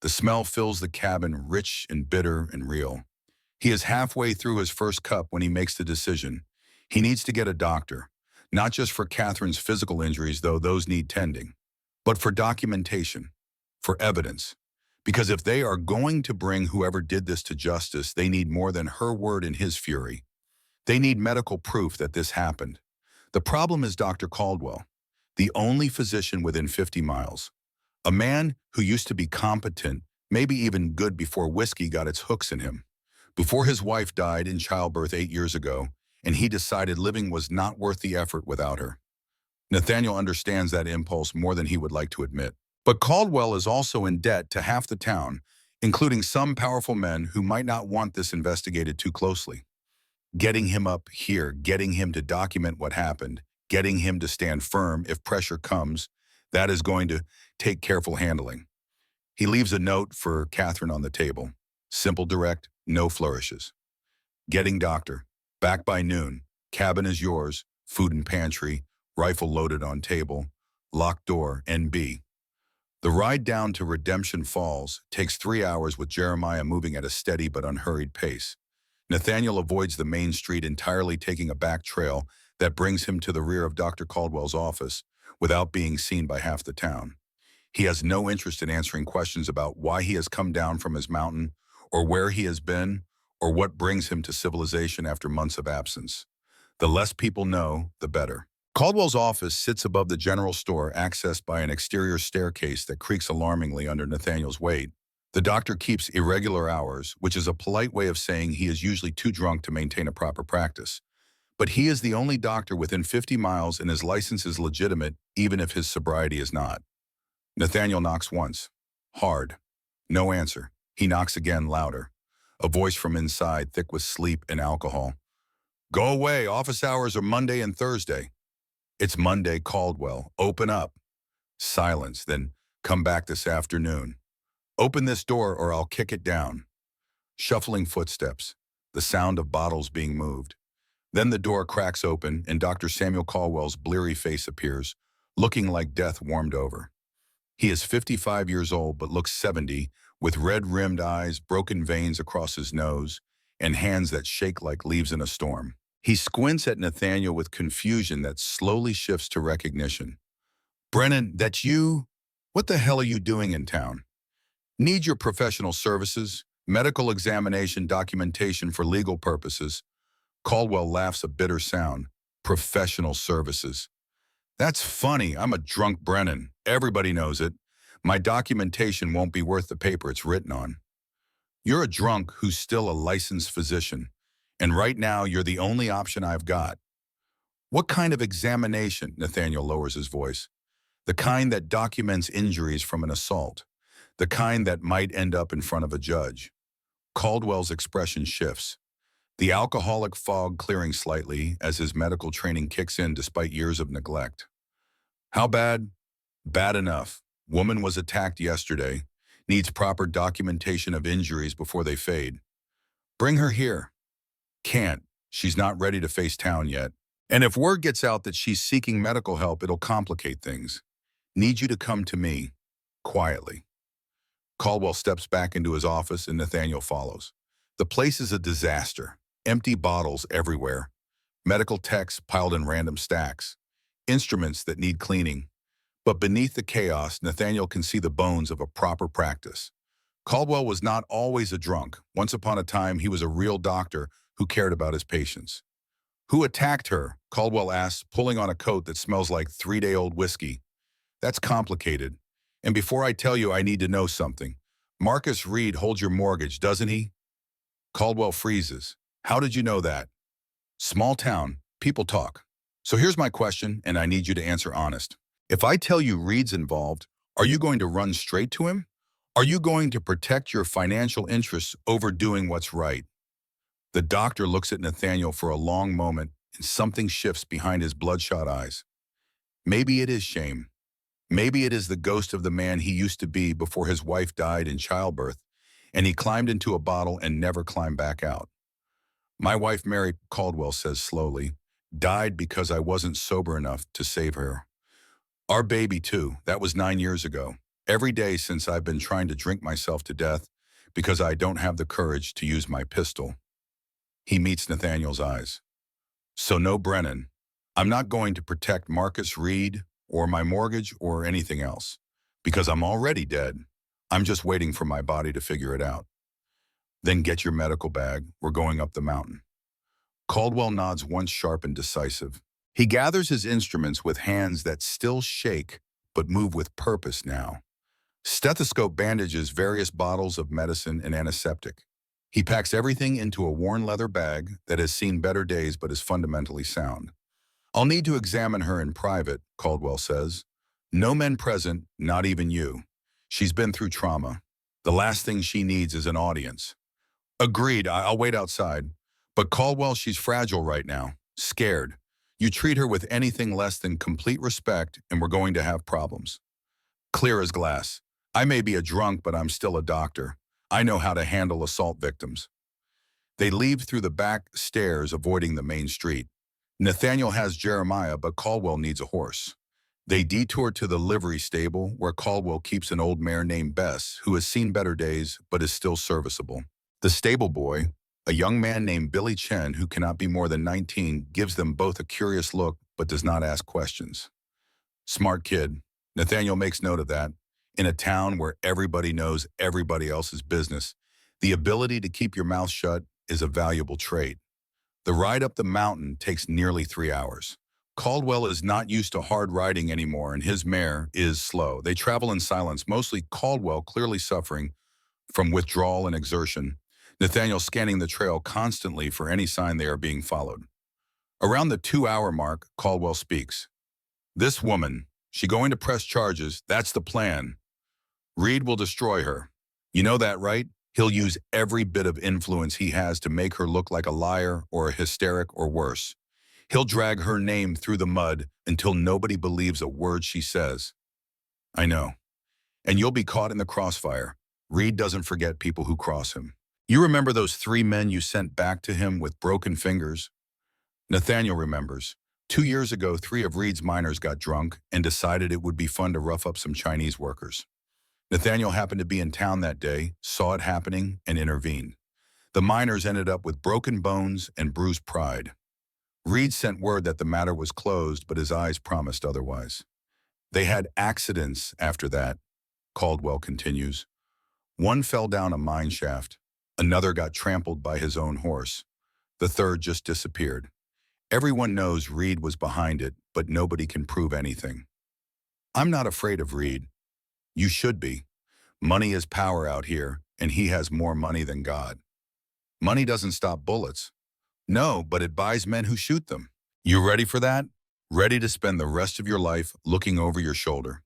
The smell fills the cabin, rich and bitter and real. He is halfway through his first cup when he makes the decision. He needs to get a doctor, not just for Catherine's physical injuries, though those need tending, but for documentation, for evidence. Because if they are going to bring whoever did this to justice, they need more than her word and his fury. They need medical proof that this happened. The problem is Dr. Caldwell, the only physician within 50 miles. A man who used to be competent, maybe even good before whiskey got its hooks in him. Before his wife died in childbirth 8 years ago, and he decided living was not worth the effort without her. Nathaniel understands that impulse more than he would like to admit. But Caldwell is also in debt to half the town, including some powerful men who might not want this investigated too closely. Getting him up here, getting him to document what happened, getting him to stand firm if pressure comes, that is going to take careful handling. He leaves a note for Catherine on the table. Simple, direct, no flourishes. Getting doctor. Back by noon. Cabin is yours. Food and pantry. Rifle loaded on table. Locked door. NB. The ride down to Redemption Falls takes 3 hours with Jeremiah moving at a steady but unhurried pace. Nathaniel avoids the main street entirely, taking a back trail that brings him to the rear of Dr. Caldwell's office without being seen by half the town. He has no interest in answering questions about why he has come down from his mountain, or where he has been, or what brings him to civilization after months of absence. The less people know, the better. Caldwell's office sits above the general store, accessed by an exterior staircase that creaks alarmingly under Nathaniel's weight. The doctor keeps irregular hours, which is a polite way of saying he is usually too drunk to maintain a proper practice. But he is the only doctor within 50 miles and his license is legitimate, even if his sobriety is not. Nathaniel knocks once. Hard. No answer. He knocks again, louder. A voice from inside, thick with sleep and alcohol. Go away. Office hours are Monday and Thursday. It's Monday, Caldwell. Open up. Silence. Then come back this afternoon. Open this door or I'll kick it down. Shuffling footsteps. The sound of bottles being moved. Then the door cracks open and Dr. Samuel Caldwell's bleary face appears, looking like death warmed over. He is 55 years old but looks 70, with red-rimmed eyes, broken veins across his nose, and hands that shake like leaves in a storm. He squints at Nathaniel with confusion that slowly shifts to recognition. Brennan, that's you? What the hell are you doing in town? Need your professional services, medical examination, documentation for legal purposes. Caldwell laughs a bitter sound. Professional services. That's funny. I'm a drunk Brennan. Everybody knows it. My documentation won't be worth the paper it's written on. You're a drunk who's still a licensed physician, and right now you're the only option I've got. What kind of examination? Nathaniel lowers his voice. The kind that documents injuries from an assault. The kind that might end up in front of a judge. Caldwell's expression shifts. The alcoholic fog clearing slightly as his medical training kicks in despite years of neglect. How bad? Bad enough. Woman was attacked yesterday. Needs proper documentation of injuries before they fade. Bring her here. Can't. She's not ready to face town yet. And if word gets out that she's seeking medical help, it'll complicate things. Need you to come to me. Quietly. Caldwell steps back into his office and Nathaniel follows. The place is a disaster. Empty bottles everywhere. Medical techs piled in random stacks. Instruments that need cleaning. But beneath the chaos, Nathaniel can see the bones of a proper practice. Caldwell was not always a drunk. Once upon a time, he was a real doctor who cared about his patients. Who attacked her? Caldwell asked, pulling on a coat that smells like 3-day-old whiskey. That's complicated. And before I tell you, I need to know something. Marcus Reed holds your mortgage, doesn't he? Caldwell freezes. How did you know that? Small town, people talk. So here's my question, and I need you to answer honest. If I tell you Reed's involved, are you going to run straight to him? Are you going to protect your financial interests over doing what's right? The doctor looks at Nathaniel for a long moment, and something shifts behind his bloodshot eyes. Maybe it is shame. Maybe it is the ghost of the man he used to be before his wife died in childbirth, and he climbed into a bottle and never climbed back out. My wife, Mary, Caldwell says slowly, died because I wasn't sober enough to save her. Our baby, too. That was 9 years ago. Every day since I've been trying to drink myself to death because I don't have the courage to use my pistol. He meets Nathaniel's eyes. So no Brennan. I'm not going to protect Marcus Reed or my mortgage or anything else. Because I'm already dead. I'm just waiting for my body to figure it out. Then get your medical bag. We're going up the mountain. Caldwell nods once sharp and decisive. He gathers his instruments with hands that still shake but move with purpose now. Stethoscope bandages various bottles of medicine and antiseptic. He packs everything into a worn leather bag that has seen better days but is fundamentally sound. I'll need to examine her in private, Caldwell says. No men present, not even you. She's been through trauma. The last thing she needs is an audience. Agreed, I'll wait outside. But Caldwell, she's fragile right now, scared. You treat her with anything less than complete respect and we're going to have problems. Clear as glass. I may be a drunk, but I'm still a doctor. I know how to handle assault victims. They leave through the back stairs, avoiding the main street. Nathaniel has Jeremiah, but Caldwell needs a horse. They detour to the livery stable, where Caldwell keeps an old mare named Bess, who has seen better days, but is still serviceable. The stable boy, a young man named Billy Chen, who cannot be more than 19, gives them both a curious look, but does not ask questions. Smart kid. Nathaniel makes note of that. In a town where everybody knows everybody else's business, the ability to keep your mouth shut is a valuable trait. The ride up the mountain takes nearly 3 hours. Caldwell is not used to hard riding anymore, and his mare is slow. They travel in silence, mostly Caldwell clearly suffering from withdrawal and exertion, Nathaniel scanning the trail constantly for any sign they are being followed. Around the 2-hour mark, Caldwell speaks. This woman, she going to press charges, that's the plan. Reed will destroy her. You know that, right? He'll use every bit of influence he has to make her look like a liar or a hysteric or worse. He'll drag her name through the mud until nobody believes a word she says. I know. And you'll be caught in the crossfire. Reed doesn't forget people who cross him. You remember those 3 men you sent back to him with broken fingers? Nathaniel remembers. 2 years ago, 3 of Reed's miners got drunk and decided it would be fun to rough up some Chinese workers. Nathaniel happened to be in town that day, saw it happening, and intervened. The miners ended up with broken bones and bruised pride. Reed sent word that the matter was closed, but his eyes promised otherwise. They had accidents after that, Caldwell continues. One fell down a mine shaft. Another got trampled by his own horse. The third just disappeared. Everyone knows Reed was behind it, but nobody can prove anything. I'm not afraid of Reed. You should be. Money is power out here, and he has more money than God. Money doesn't stop bullets. No, but it buys men who shoot them. You ready for that? Ready to spend the rest of your life looking over your shoulder?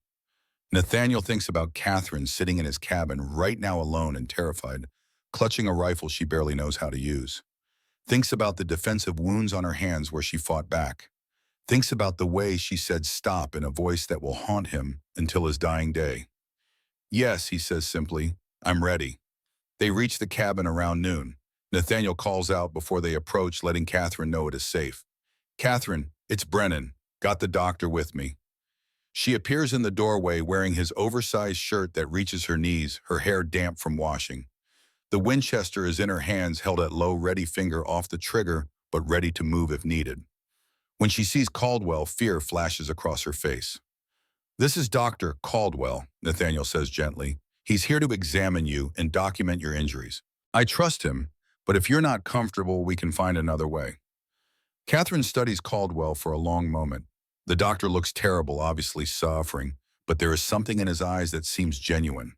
Nathaniel thinks about Catherine sitting in his cabin right now alone and terrified, clutching a rifle she barely knows how to use. Thinks about the defensive wounds on her hands where she fought back. Thinks about the way she said stop in a voice that will haunt him until his dying day. Yes, he says simply, I'm ready. They reach the cabin around noon. Nathaniel calls out before they approach, letting Catherine know it is safe. Catherine, it's Brennan. Got the doctor with me. She appears in the doorway wearing his oversized shirt that reaches her knees, her hair damp from washing. The Winchester is in her hands, held at low, ready finger off the trigger, but ready to move if needed. When she sees Caldwell, fear flashes across her face. This is Dr. Caldwell, Nathaniel says gently. He's here to examine you and document your injuries. I trust him, but if you're not comfortable, we can find another way. Catherine studies Caldwell for a long moment. The doctor looks terrible, obviously suffering, but there is something in his eyes that seems genuine.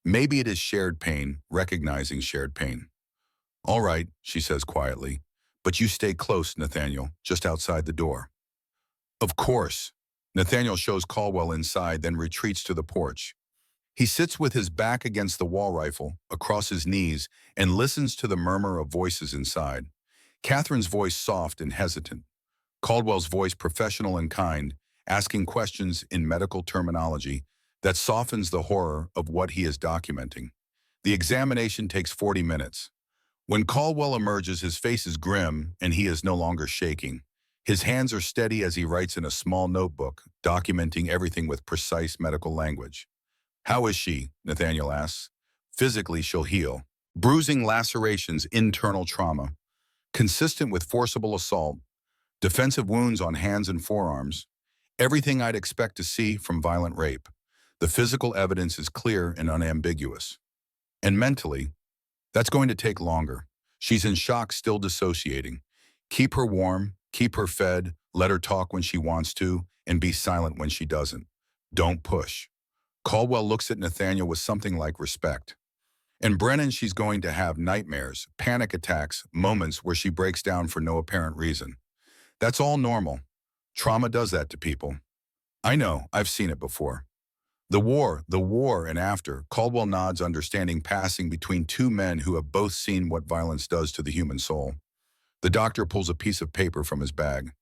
Maybe it is shared pain, recognizing shared pain. All right, she says quietly, but you stay close, Nathaniel, just outside the door. Of course. Nathaniel shows Caldwell inside, then retreats to the porch. He sits with his back against the wall rifle, across his knees, and listens to the murmur of voices inside. Catherine's voice soft and hesitant. Caldwell's voice professional and kind, asking questions in medical terminology that softens the horror of what he is documenting. The examination takes 40 minutes. When Caldwell emerges, his face is grim and he is no longer shaking. His hands are steady as he writes in a small notebook, documenting everything with precise medical language. How is she? Nathaniel asks. Physically, she'll heal. Bruising, lacerations, internal trauma. consistent with forcible assault, defensive wounds on hands and forearms, everything I'd expect to see from violent rape. The physical evidence is clear and unambiguous. And mentally, that's going to take longer. She's in shock, still dissociating. Keep her warm, keep her fed, let her talk when she wants to, and be silent when she doesn't. Don't push. Caldwell looks at Nathaniel with something like respect. And Brennan, she's going to have nightmares, panic attacks, moments where she breaks down for no apparent reason. That's all normal. Trauma does that to people. I know, I've seen it before. The war, and after, Caldwell nods, understanding, passing between two men who have both seen what violence does to the human soul. The doctor pulls a piece of paper from his bag.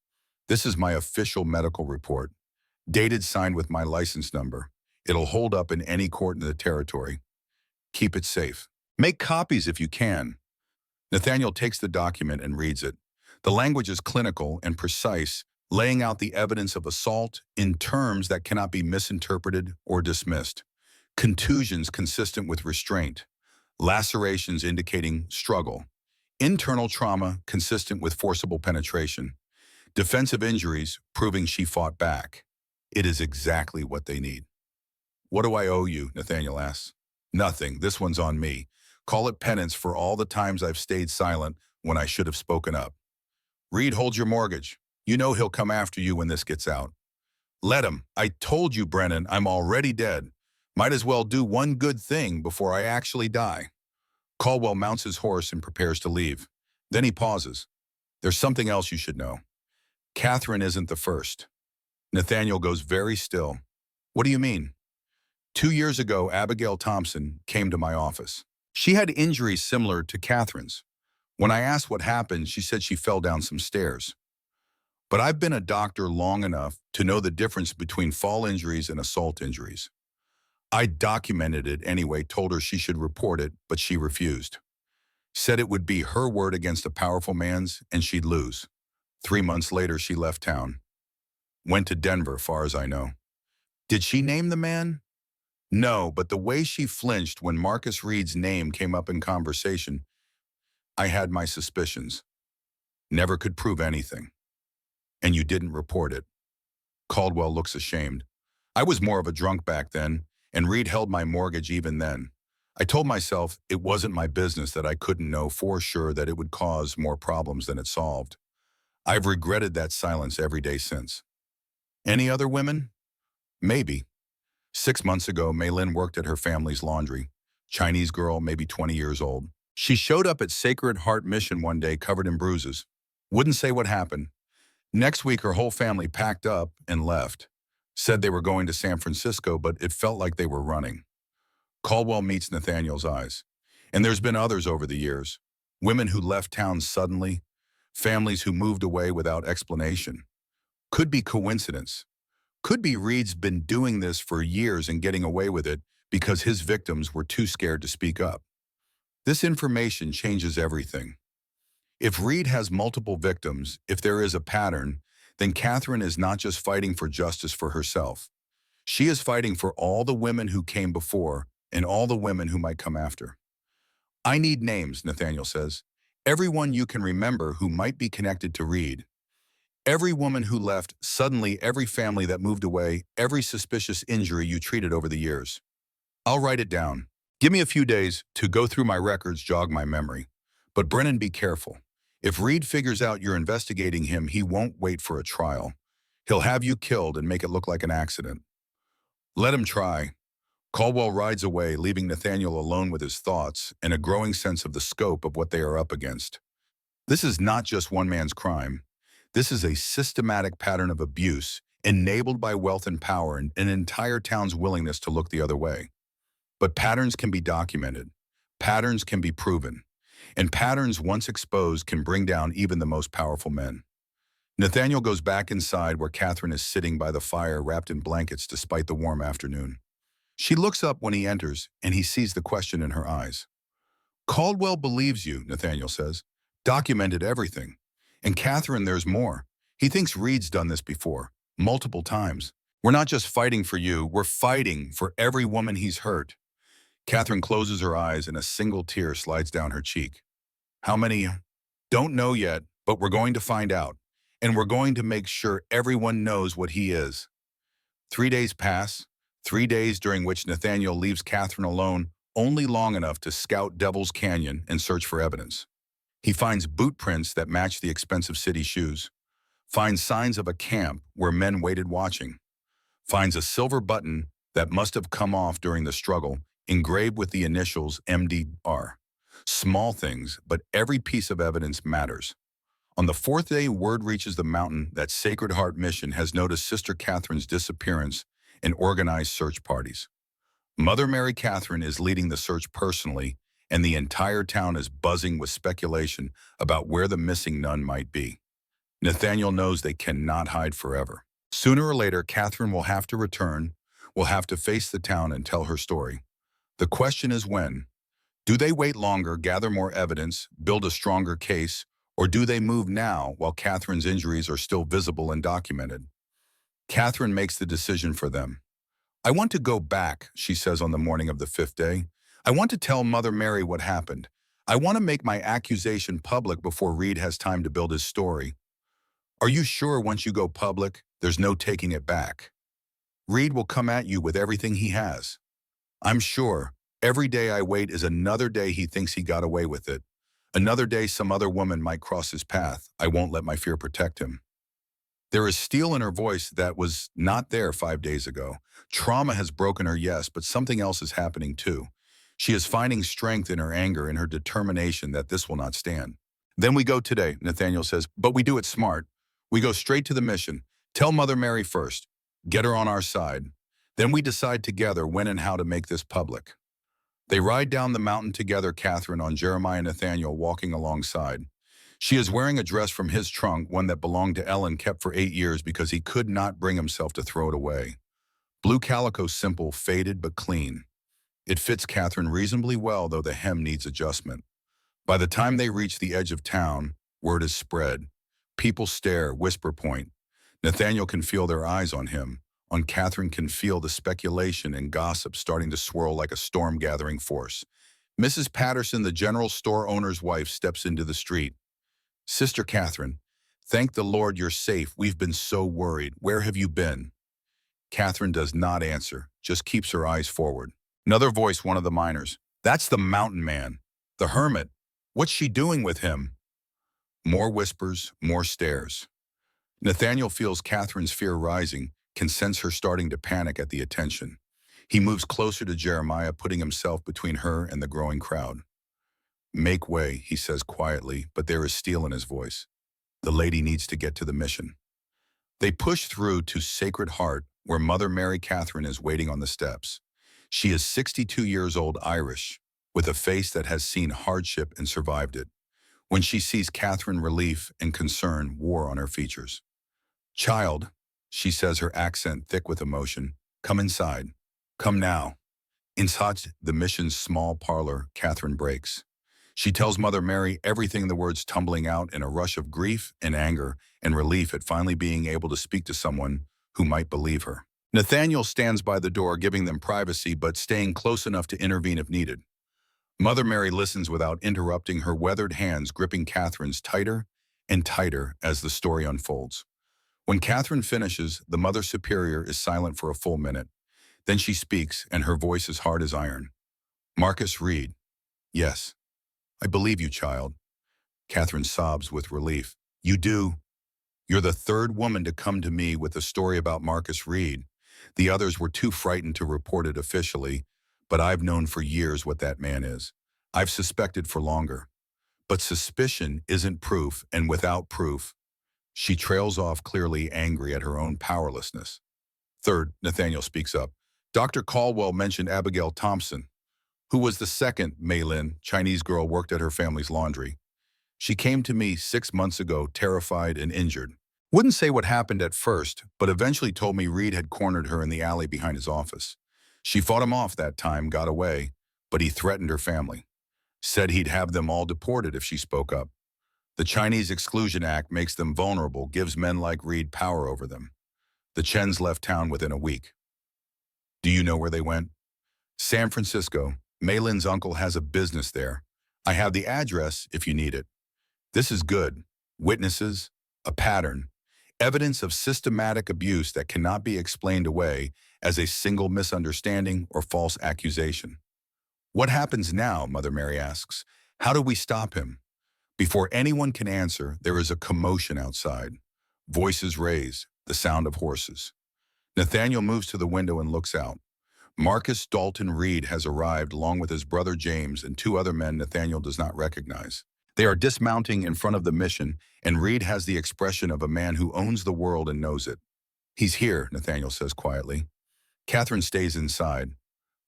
This is my official medical report, dated, signed with my license number. It'll hold up in any court in the territory. Keep it safe. Make copies if you can. Nathaniel takes the document and reads it. The language is clinical and precise, laying out the evidence of assault in terms that cannot be misinterpreted or dismissed. Contusions consistent with restraint. Lacerations indicating struggle. Internal trauma consistent with forcible penetration. Defensive injuries proving she fought back. It is exactly what they need. What do I owe you? Nathaniel asks. Nothing. This one's on me. Call it penance for all the times I've stayed silent when I should have spoken up. Reed holds your mortgage. You know he'll come after you when this gets out. Let him. I told you, Brennan, I'm already dead. Might as well do one good thing before I actually die. Caldwell mounts his horse and prepares to leave. Then he pauses. There's something else you should know. Catherine isn't the first. Nathaniel goes very still. What do you mean? 2 years ago, Abigail Thompson came to my office. She had injuries similar to Catherine's. When I asked what happened, she said she fell down some stairs. But I've been a doctor long enough to know the difference between fall injuries and assault injuries. I documented it anyway, told her she should report it, but she refused. Said it would be her word against a powerful man's and she'd lose. 3 months later, she left town. Went to Denver, far as I know. Did she name the man? No, but the way she flinched when Marcus Reed's name came up in conversation, I had my suspicions. Never could prove anything. And you didn't report it. Caldwell looks ashamed. I was more of a drunk back then, and Reed held my mortgage even then. I told myself it wasn't my business, that I couldn't know for sure that it would cause more problems than it solved. I've regretted that silence every day since. Any other women? Maybe. 6 months ago, Maylin worked at her family's laundry. Chinese girl, maybe 20 years old. She showed up at Sacred Heart Mission one day covered in bruises. Wouldn't say what happened. Next week, her whole family packed up and left. Said they were going to San Francisco, but it felt like they were running. Caldwell meets Nathaniel's eyes. And there's been others over the years. Women who left town suddenly. Families who moved away without explanation. Could be coincidence. Could be Reed's been doing this for years and getting away with it because his victims were too scared to speak up. This information changes everything. If Reed has multiple victims, if there is a pattern, then Catherine is not just fighting for justice for herself. She is fighting for all the women who came before and all the women who might come after. I need names, Nathaniel says. Everyone you can remember who might be connected to Reed. Every woman who left, suddenly every family that moved away, every suspicious injury you treated over the years. I'll write it down. Give me a few days to go through my records, jog my memory. But Brennan, be careful. If Reed figures out you're investigating him, he won't wait for a trial. He'll have you killed and make it look like an accident. Let him try. Caldwell rides away, leaving Nathaniel alone with his thoughts and a growing sense of the scope of what they are up against. This is not just one man's crime. This is a systematic pattern of abuse enabled by wealth and power and an entire town's willingness to look the other way. But patterns can be documented. Patterns can be proven. And patterns, once exposed, can bring down even the most powerful men. Nathaniel goes back inside where Catherine is sitting by the fire wrapped in blankets despite the warm afternoon. She looks up when he enters, and he sees the question in her eyes. Caldwell believes you, Nathaniel says. Documented everything. And Catherine, there's more. He thinks Reed's done this before, multiple times. We're not just fighting for you, we're fighting for every woman he's hurt. Catherine closes her eyes and a single tear slides down her cheek. How many? Don't know yet, but we're going to find out. And we're going to make sure everyone knows what he is. 3 days pass, 3 days during which Nathaniel leaves Catherine alone only long enough to scout Devil's Canyon and search for evidence. He finds boot prints that match the expensive city shoes, finds signs of a camp where men waited watching, finds a silver button that must have come off during the struggle, engraved with the initials MDR. Small things, but every piece of evidence matters. On the fourth day, word reaches the mountain that Sacred Heart Mission has noticed Sister Catherine's disappearance and organized search parties. Mother Mary Catherine is leading the search personally, and the entire town is buzzing with speculation about where the missing nun might be. Nathaniel knows they cannot hide forever. Sooner or later, Catherine will have to return, will have to face the town and tell her story. The question is when. Do they wait longer, gather more evidence, build a stronger case, or do they move now while Catherine's injuries are still visible and documented? Catherine makes the decision for them. I want to go back, she says on the morning of the fifth day. I want to tell Mother Mary what happened. I want to make my accusation public before Reed has time to build his story. Are you sure once you go public, there's no taking it back? Reed will come at you with everything he has. I'm sure. Every day I wait is another day he thinks he got away with it. Another day some other woman might cross his path. I won't let my fear protect him. There is steel in her voice that was not there 5 days ago. Trauma has broken her, yes, but something else is happening too. She is finding strength in her anger and her determination that this will not stand. Then we go today, Nathaniel says, but we do it smart. We go straight to the mission. Tell Mother Mary first. Get her on our side. Then we decide together when and how to make this public. They ride down the mountain together, Catherine on Jeremiah and Nathaniel walking alongside. She is wearing a dress from his trunk, one that belonged to Ellen, kept for 8 years because he could not bring himself to throw it away. Blue calico, simple, faded but clean. It fits Catherine reasonably well, though the hem needs adjustment. By the time they reach the edge of town, word is spread. People stare, whisper, point. Nathaniel can feel their eyes on him. On Catherine can feel the speculation and gossip starting to swirl like a storm gathering force. Mrs. Patterson, the general store owner's wife, steps into the street. Sister Catherine, thank the Lord you're safe. We've been so worried. Where have you been? Catherine does not answer, just keeps her eyes forward. Another voice, one of the miners. That's the mountain man. The hermit. What's she doing with him? More whispers, more stares. Nathaniel feels Catherine's fear rising, can sense her starting to panic at the attention. He moves closer to Jeremiah, putting himself between her and the growing crowd. Make way, he says quietly, but there is steel in his voice. The lady needs to get to the mission. They push through to Sacred Heart, where Mother Mary Catherine is waiting on the steps. She is 62 years old, Irish, with a face that has seen hardship and survived it. When she sees Catherine, relief and concern war on her features. Child, she says, her accent thick with emotion, come inside. Come now. Inside the mission's small parlor, Catherine breaks. She tells Mother Mary everything, the words tumbling out in a rush of grief and anger and relief at finally being able to speak to someone who might believe her. Nathaniel stands by the door, giving them privacy but staying close enough to intervene if needed. Mother Mary listens without interrupting, her weathered hands gripping Catherine's tighter and tighter as the story unfolds. When Catherine finishes, the Mother Superior is silent for a full minute. Then she speaks, and her voice is hard as iron. Marcus Reed. Yes. I believe you, child. Catherine sobs with relief. You do. You're the third woman to come to me with a story about Marcus Reed. The others were too frightened to report it officially, but I've known for years what that man is. I've suspected for longer. But suspicion isn't proof, and without proof, she trails off, clearly angry at her own powerlessness. Third, Nathaniel speaks up. Dr. Caldwell mentioned Abigail Thompson, who was the second Mei-Lin, Chinese girl, worked at her family's laundry. She came to me 6 months ago, terrified and injured. Wouldn't say what happened at first, but eventually told me Reed had cornered her in the alley behind his office. She fought him off that time, got away, but he threatened her family. Said he'd have them all deported if she spoke up. The Chinese Exclusion Act makes them vulnerable, gives men like Reed power over them. The Chens left town within a week. Do you know where they went? San Francisco. Mei-Lin's uncle has a business there. I have the address if you need it. This is good. Witnesses, a pattern, evidence of systematic abuse that cannot be explained away as a single misunderstanding or false accusation. What happens now, Mother Mary asks. How do we stop him? Before anyone can answer, there is a commotion outside. Voices raised, the sound of horses. Nathaniel moves to the window and looks out. Marcus Dalton Reed has arrived along with his brother James and two other men Nathaniel does not recognize. They are dismounting in front of the mission, and Reed has the expression of a man who owns the world and knows it. He's here, Nathaniel says quietly. Catherine stays inside.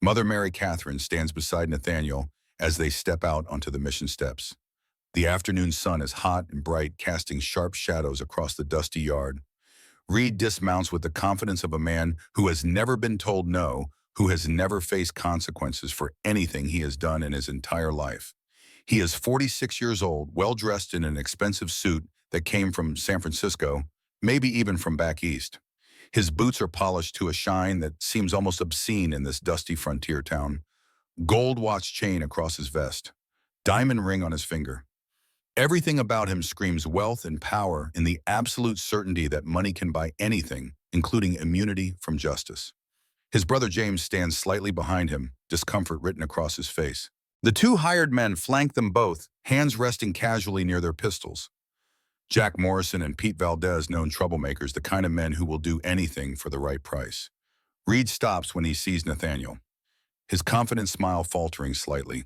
Mother Mary Catherine stands beside Nathaniel as they step out onto the mission steps. The afternoon sun is hot and bright, casting sharp shadows across the dusty yard. Reed dismounts with the confidence of a man who has never been told no, who has never faced consequences for anything he has done in his entire life. He is 46 years old, well-dressed in an expensive suit that came from San Francisco, maybe even from back east. His boots are polished to a shine that seems almost obscene in this dusty frontier town. Gold watch chain across his vest. Diamond ring on his finger. Everything about him screams wealth and power in the absolute certainty that money can buy anything, including immunity from justice. His brother James stands slightly behind him, discomfort written across his face. The two hired men flank them both, hands resting casually near their pistols. Jack Morrison and Pete Valdez, known troublemakers, the kind of men who will do anything for the right price. Reed stops when he sees Nathaniel, his confident smile faltering slightly.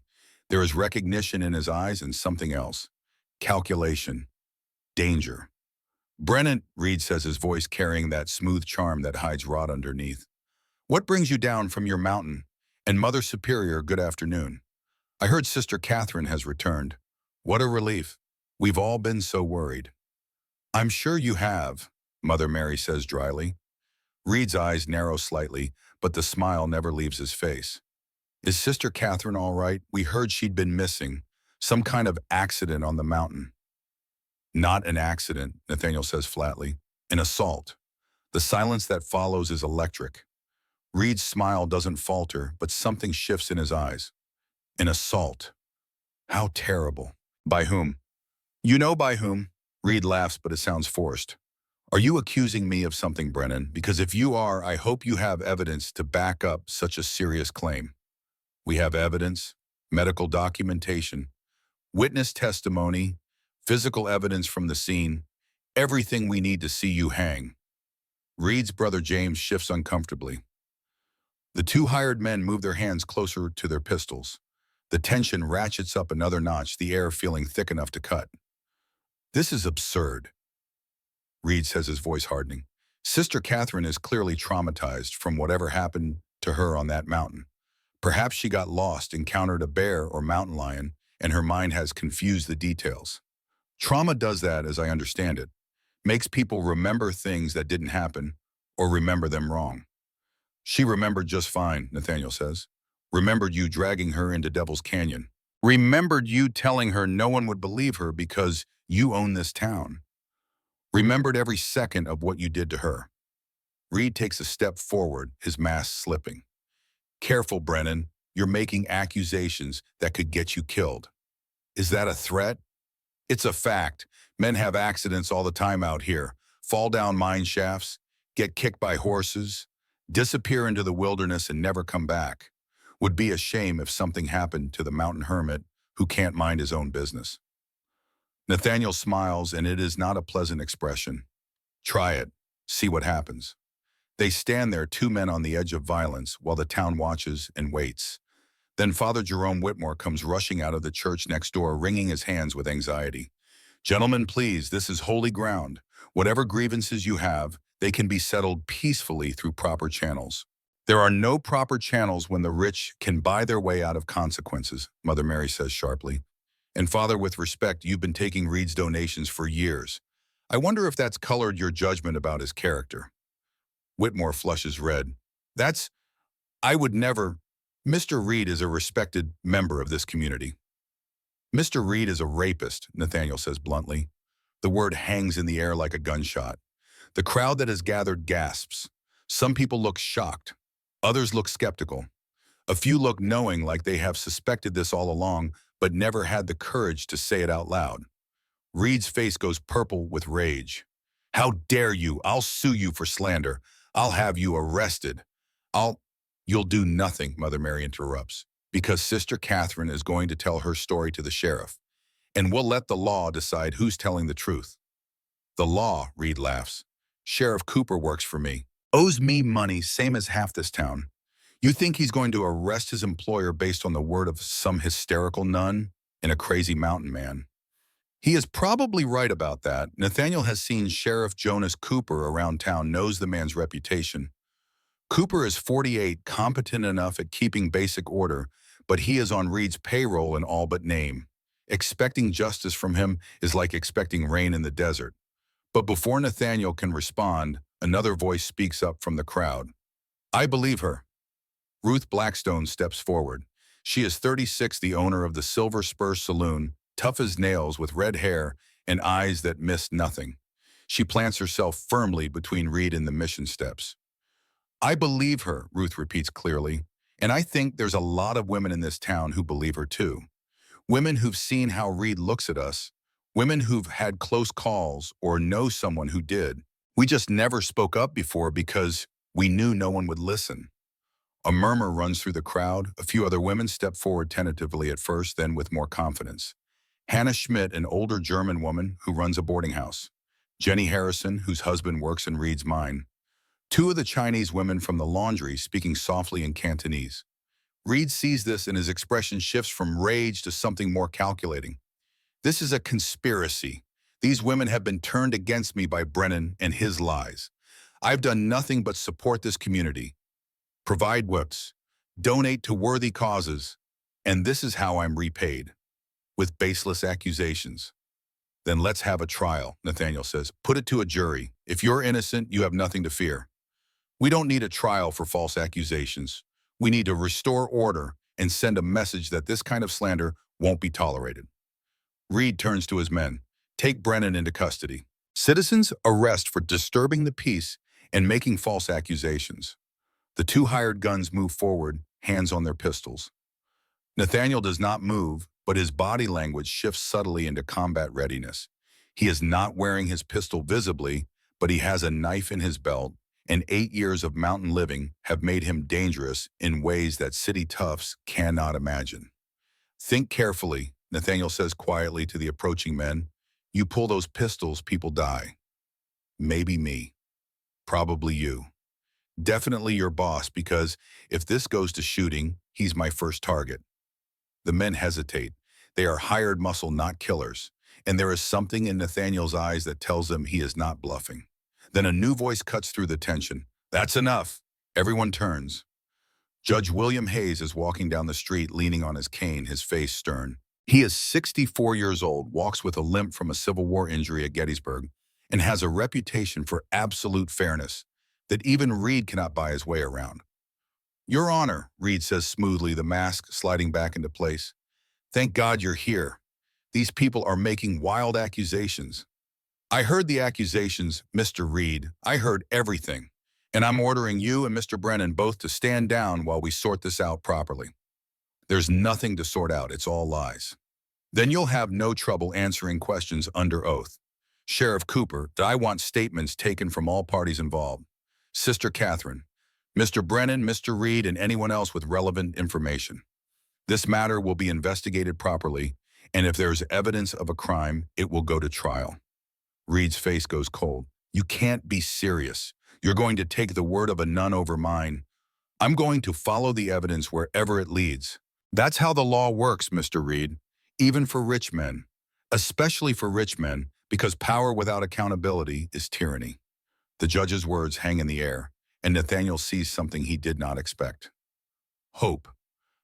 There is recognition in his eyes and something else. Calculation. Danger. Brennan, Reed says, his voice carrying that smooth charm that hides rot underneath. What brings you down from your mountain? And Mother Superior, good afternoon. I heard Sister Catherine has returned. What a relief. We've all been so worried. I'm sure you have, Mother Mary says dryly. Reed's eyes narrow slightly, but the smile never leaves his face. Is Sister Catherine all right? We heard she'd been missing. Some kind of accident on the mountain. Not an accident, Nathaniel says flatly. An assault. The silence that follows is electric. Reed's smile doesn't falter, but something shifts in his eyes. An assault. How terrible. By whom? You know by whom. Reed laughs, but it sounds forced. Are you accusing me of something, Brennan? Because if you are, I hope you have evidence to back up such a serious claim. We have evidence, medical documentation, witness testimony, physical evidence from the scene, everything we need to see you hang. Reed's brother James shifts uncomfortably. The two hired men move their hands closer to their pistols. The tension ratchets up another notch, the air feeling thick enough to cut. This is absurd, Reed says, his voice hardening. Sister Catherine is clearly traumatized from whatever happened to her on that mountain. Perhaps she got lost, encountered a bear or mountain lion, and her mind has confused the details. Trauma does that, as I understand it. Makes people remember things that didn't happen or remember them wrong. She remembered just fine, Nathaniel says. Remembered you dragging her into Devil's Canyon. Remembered you telling her no one would believe her because you own this town. Remembered every second of what you did to her. Reed takes a step forward, his mask slipping. Careful, Brennan. You're making accusations that could get you killed. Is that a threat? It's a fact. Men have accidents all the time out here. Fall down mine shafts, get kicked by horses, disappear into the wilderness and never come back. Would be a shame if something happened to the mountain hermit who can't mind his own business. Nathaniel smiles, and it is not a pleasant expression. Try it. See what happens. They stand there, two men on the edge of violence, while the town watches and waits. Then Father Jerome Whitmore comes rushing out of the church next door, wringing his hands with anxiety. Gentlemen, please, this is holy ground. Whatever grievances you have, they can be settled peacefully through proper channels. There are no proper channels when the rich can buy their way out of consequences, Mother Mary says sharply. And Father, with respect, you've been taking Reed's donations for years. I wonder if that's colored your judgment about his character. Whitmore flushes red. I would never. Mr. Reed is a respected member of this community. Mr. Reed is a rapist, Nathaniel says bluntly. The word hangs in the air like a gunshot. The crowd that has gathered gasps. Some people look shocked. Others look skeptical. A few look knowing, like they have suspected this all along, but never had the courage to say it out loud. Reed's face goes purple with rage. How dare you? I'll sue you for slander. I'll have you arrested. I'll... You'll do nothing, Mother Mary interrupts, because Sister Catherine is going to tell her story to the sheriff, and we'll let the law decide who's telling the truth. The law, Reed laughs. Sheriff Cooper works for me. Owes me money, same as half this town. You think he's going to arrest his employer based on the word of some hysterical nun and a crazy mountain man? He is probably right about that. Nathaniel has seen Sheriff Jonas Cooper around town, knows the man's reputation. Cooper is 48, competent enough at keeping basic order, but he is on Reed's payroll in all but name. Expecting justice from him is like expecting rain in the desert. But before Nathaniel can respond, another voice speaks up from the crowd. I believe her. Ruth Blackstone steps forward. She is 36, the owner of the Silver Spur Saloon, tough as nails with red hair and eyes that miss nothing. She plants herself firmly between Reed and the mission steps. I believe her, Ruth repeats clearly, and I think there's a lot of women in this town who believe her too. Women who've seen how Reed looks at us, women who've had close calls or know someone who did. We just never spoke up before because we knew no one would listen. A murmur runs through the crowd. A few other women step forward tentatively at first, then with more confidence. Hannah Schmidt, an older German woman who runs a boarding house. Jenny Harrison, whose husband works in Reed's mine. Two of the Chinese women from the laundry speaking softly in Cantonese. Reed sees this and his expression shifts from rage to something more calculating. This is a conspiracy. These women have been turned against me by Brennan and his lies. I've done nothing but support this community, provide whips, donate to worthy causes, and this is how I'm repaid, with baseless accusations. Then let's have a trial, Nathaniel says. Put it to a jury. If you're innocent, you have nothing to fear. We don't need a trial for false accusations. We need to restore order and send a message that this kind of slander won't be tolerated. Reed turns to his men. Take Brennan into custody. Citizens arrest for disturbing the peace and making false accusations. The two hired guns move forward, hands on their pistols. Nathaniel does not move, but his body language shifts subtly into combat readiness. He is not wearing his pistol visibly, but he has a knife in his belt, and 8 years of mountain living have made him dangerous in ways that city toughs cannot imagine. Think carefully, Nathaniel says quietly to the approaching men. You pull those pistols, people die. Maybe me. Probably you. Definitely your boss, because if this goes to shooting, he's my first target. The men hesitate. They are hired muscle, not killers, and there is something in Nathaniel's eyes that tells them he is not bluffing. Then a new voice cuts through the tension. That's enough. Everyone turns. Judge William Hayes is walking down the street leaning on his cane, his face stern. He is 64 years old, walks with a limp from a Civil War injury at Gettysburg, and has a reputation for absolute fairness that even Reed cannot buy his way around. Your Honor, Reed says smoothly, the mask sliding back into place. Thank God you're here. These people are making wild accusations. I heard the accusations, Mr. Reed. I heard everything. And I'm ordering you and Mr. Brennan both to stand down while we sort this out properly. There's nothing to sort out. It's all lies. Then you'll have no trouble answering questions under oath. Sheriff Cooper, I want statements taken from all parties involved. Sister Catherine, Mr. Brennan, Mr. Reed, and anyone else with relevant information. This matter will be investigated properly, and if there's evidence of a crime, it will go to trial. Reed's face goes cold. You can't be serious. You're going to take the word of a nun over mine. I'm going to follow the evidence wherever it leads. That's how the law works, Mr. Reed, even for rich men, especially for rich men, because power without accountability is tyranny. The judge's words hang in the air, and Nathaniel sees something he did not expect. Hope,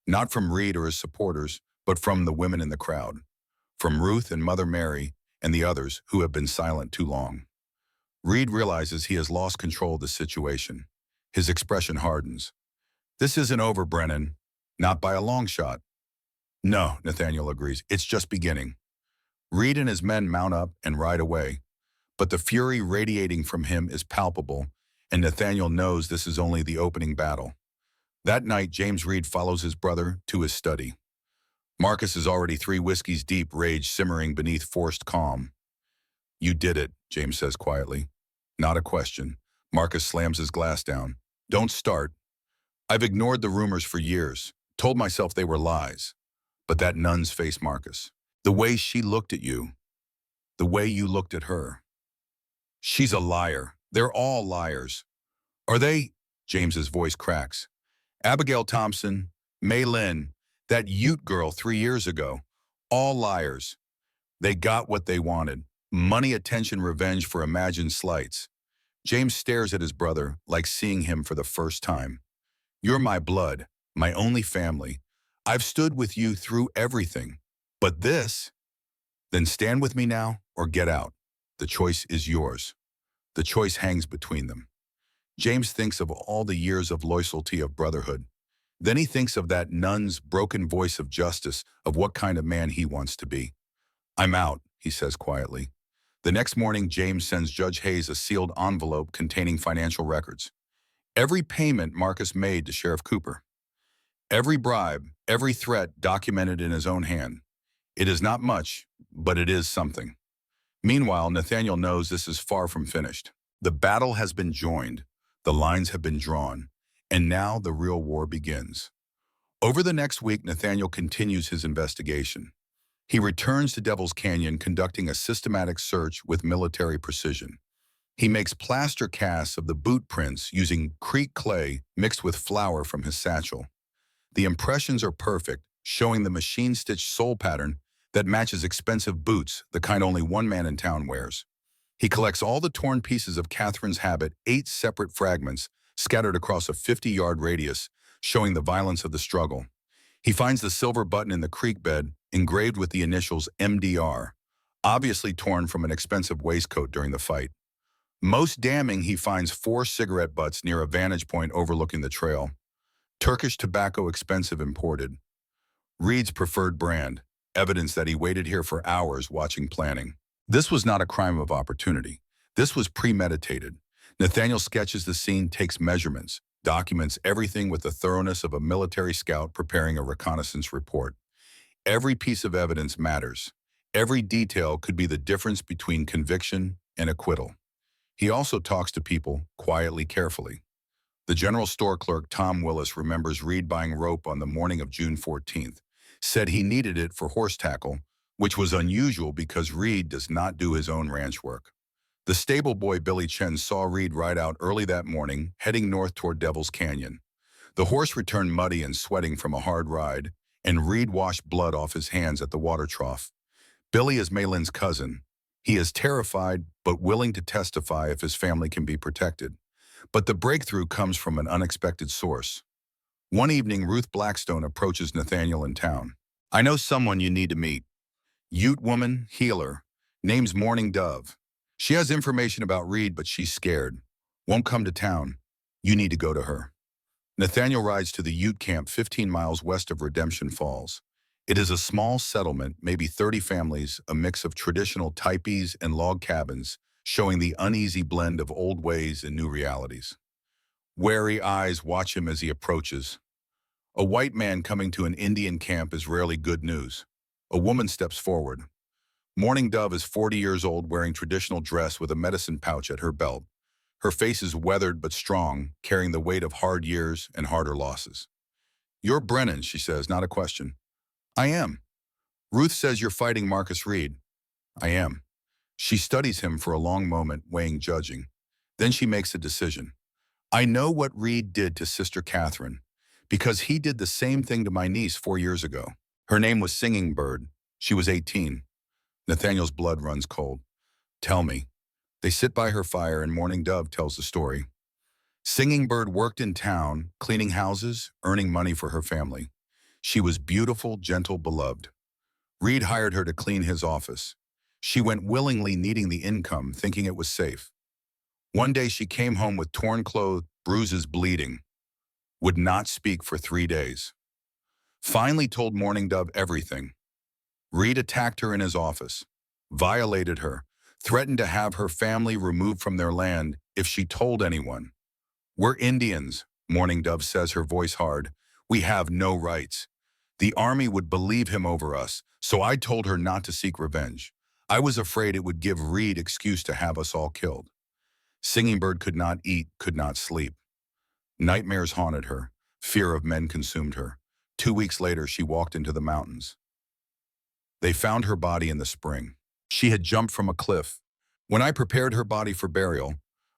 not from Reed or his supporters, but from the women in the crowd, from Ruth and Mother Mary and the others who have been silent too long. Reed realizes he has lost control of the situation. His expression hardens. This isn't over, Brennan. Not by a long shot. No, Nathaniel agrees. It's just beginning. Reed and his men mount up and ride away, but the fury radiating from him is palpable, and Nathaniel knows this is only the opening battle. That night, James Reed follows his brother to his study. Marcus is already 3 whiskeys deep, rage simmering beneath forced calm. You did it, James says quietly. Not a question. Marcus slams his glass down. Don't start. I've ignored the rumors for years, told myself they were lies. But that nun's face, Marcus. The way she looked at you, the way you looked at her. She's a liar. They're all liars. Are they? James's voice cracks. Abigail Thompson, May Lynn, that Ute girl 3 years ago. All liars. They got what they wanted. Money, attention, revenge for imagined slights. James stares at his brother like seeing him for the first time. You're my blood, my only family. I've stood with you through everything. But this? Then stand with me now or get out. The choice is yours. The choice hangs between them. James thinks of all the years of loyalty of brotherhood. Then he thinks of that nun's broken voice of justice, of what kind of man he wants to be. I'm out, he says quietly. The next morning, James sends Judge Hayes a sealed envelope containing financial records. Every payment Marcus made to Sheriff Cooper. Every bribe, every threat documented in his own hand. It is not much, but it is something. Meanwhile, Nathaniel knows this is far from finished. The battle has been joined, the lines have been drawn, and now the real war begins. Over the next week, Nathaniel continues his investigation. He returns to Devil's Canyon, conducting a systematic search with military precision. He makes plaster casts of the boot prints using creek clay mixed with flour from his satchel. The impressions are perfect, showing the machine-stitched sole pattern that matches expensive boots, the kind only one man in town wears. He collects all the torn pieces of Catherine's habit, 8 separate fragments, scattered across a 50-yard radius, showing the violence of the struggle. He finds the silver button in the creek bed, engraved with the initials MDR, obviously torn from an expensive waistcoat during the fight. Most damning, he finds 4 cigarette butts near a vantage point overlooking the trail. Turkish tobacco, expensive imported. Reed's preferred brand, evidence that he waited here for hours watching planning. This was not a crime of opportunity. This was premeditated. Nathaniel sketches the scene, takes measurements, documents everything with the thoroughness of a military scout preparing a reconnaissance report. Every piece of evidence matters. Every detail could be the difference between conviction and acquittal. He also talks to people, quietly, carefully. The general store clerk, Tom Willis, remembers Reed buying rope on the morning of June 14th, said he needed it for horse tackle, which was unusual because Reed does not do his own ranch work. The stable boy, Billy Chen, saw Reed ride out early that morning, heading north toward Devil's Canyon. The horse returned muddy and sweating from a hard ride, and Reed washed blood off his hands at the water trough. Billy is Malin's cousin. He is terrified, but willing to testify if his family can be protected. But the breakthrough comes from an unexpected source. One evening, Ruth Blackstone approaches Nathaniel in town. I know someone you need to meet. Ute woman, healer, name's Morning Dove. She has information about Reed, but she's scared. Won't come to town. You need to go to her. Nathaniel rides to the Ute camp 15 miles west of Redemption Falls. It is a small settlement, maybe 30 families, a mix of traditional teepees and log cabins, showing the uneasy blend of old ways and new realities. Wary eyes watch him as he approaches. A white man coming to an Indian camp is rarely good news. A woman steps forward. Morning Dove is 40 years old, wearing traditional dress with a medicine pouch at her belt. Her face is weathered but strong, carrying the weight of hard years and harder losses. You're Brennan, she says, not a question. I am. Ruth says you're fighting Marcus Reed. I am. She studies him for a long moment, weighing, judging. Then she makes a decision. I know what Reed did to Sister Catherine, because he did the same thing to my niece 4 years ago. Her name was Singing Bird. She was 18. Nathaniel's blood runs cold. Tell me. They sit by her fire and Morning Dove tells the story. Singing Bird worked in town, cleaning houses, earning money for her family. She was beautiful, gentle, beloved. Reed hired her to clean his office. She went willingly, needing the income, thinking it was safe. One day she came home with torn clothes, bruises, bleeding. Would not speak for 3 days. Finally told Morning Dove everything. Reed attacked her in his office, violated her, threatened to have her family removed from their land if she told anyone. We're Indians, Morning Dove says, her voice hard. We have no rights. The army would believe him over us, so I told her not to seek revenge. I was afraid it would give Reed excuse to have us all killed. Singing Bird could not eat, could not sleep. Nightmares haunted her. Fear of men consumed her. 2 weeks later, she walked into the mountains. They found her body in the spring. She had jumped from a cliff. When I prepared her body for burial,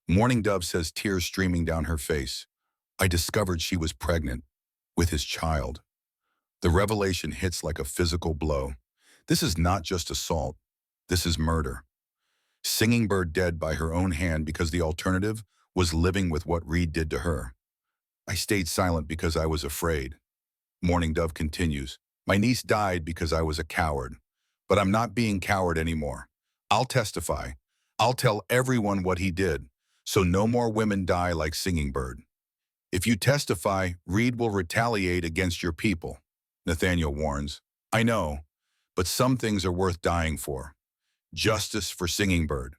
Mourning Dove says, tears streaming down her face, I discovered she was pregnant with his child. The revelation hits like a physical blow. This is not just assault. This is murder. Singing Bird dead by her own hand because the alternative was living with what Reed did to her. I stayed silent because I was afraid. Mourning Dove continues, my niece died because I was a coward, but I'm not being coward anymore. I'll testify. I'll tell everyone what he did, so no more women die like Singing Bird. If you testify, Reed will retaliate against your people, Nathaniel warns. I know, but some things are worth dying for. Justice for Singing Bird.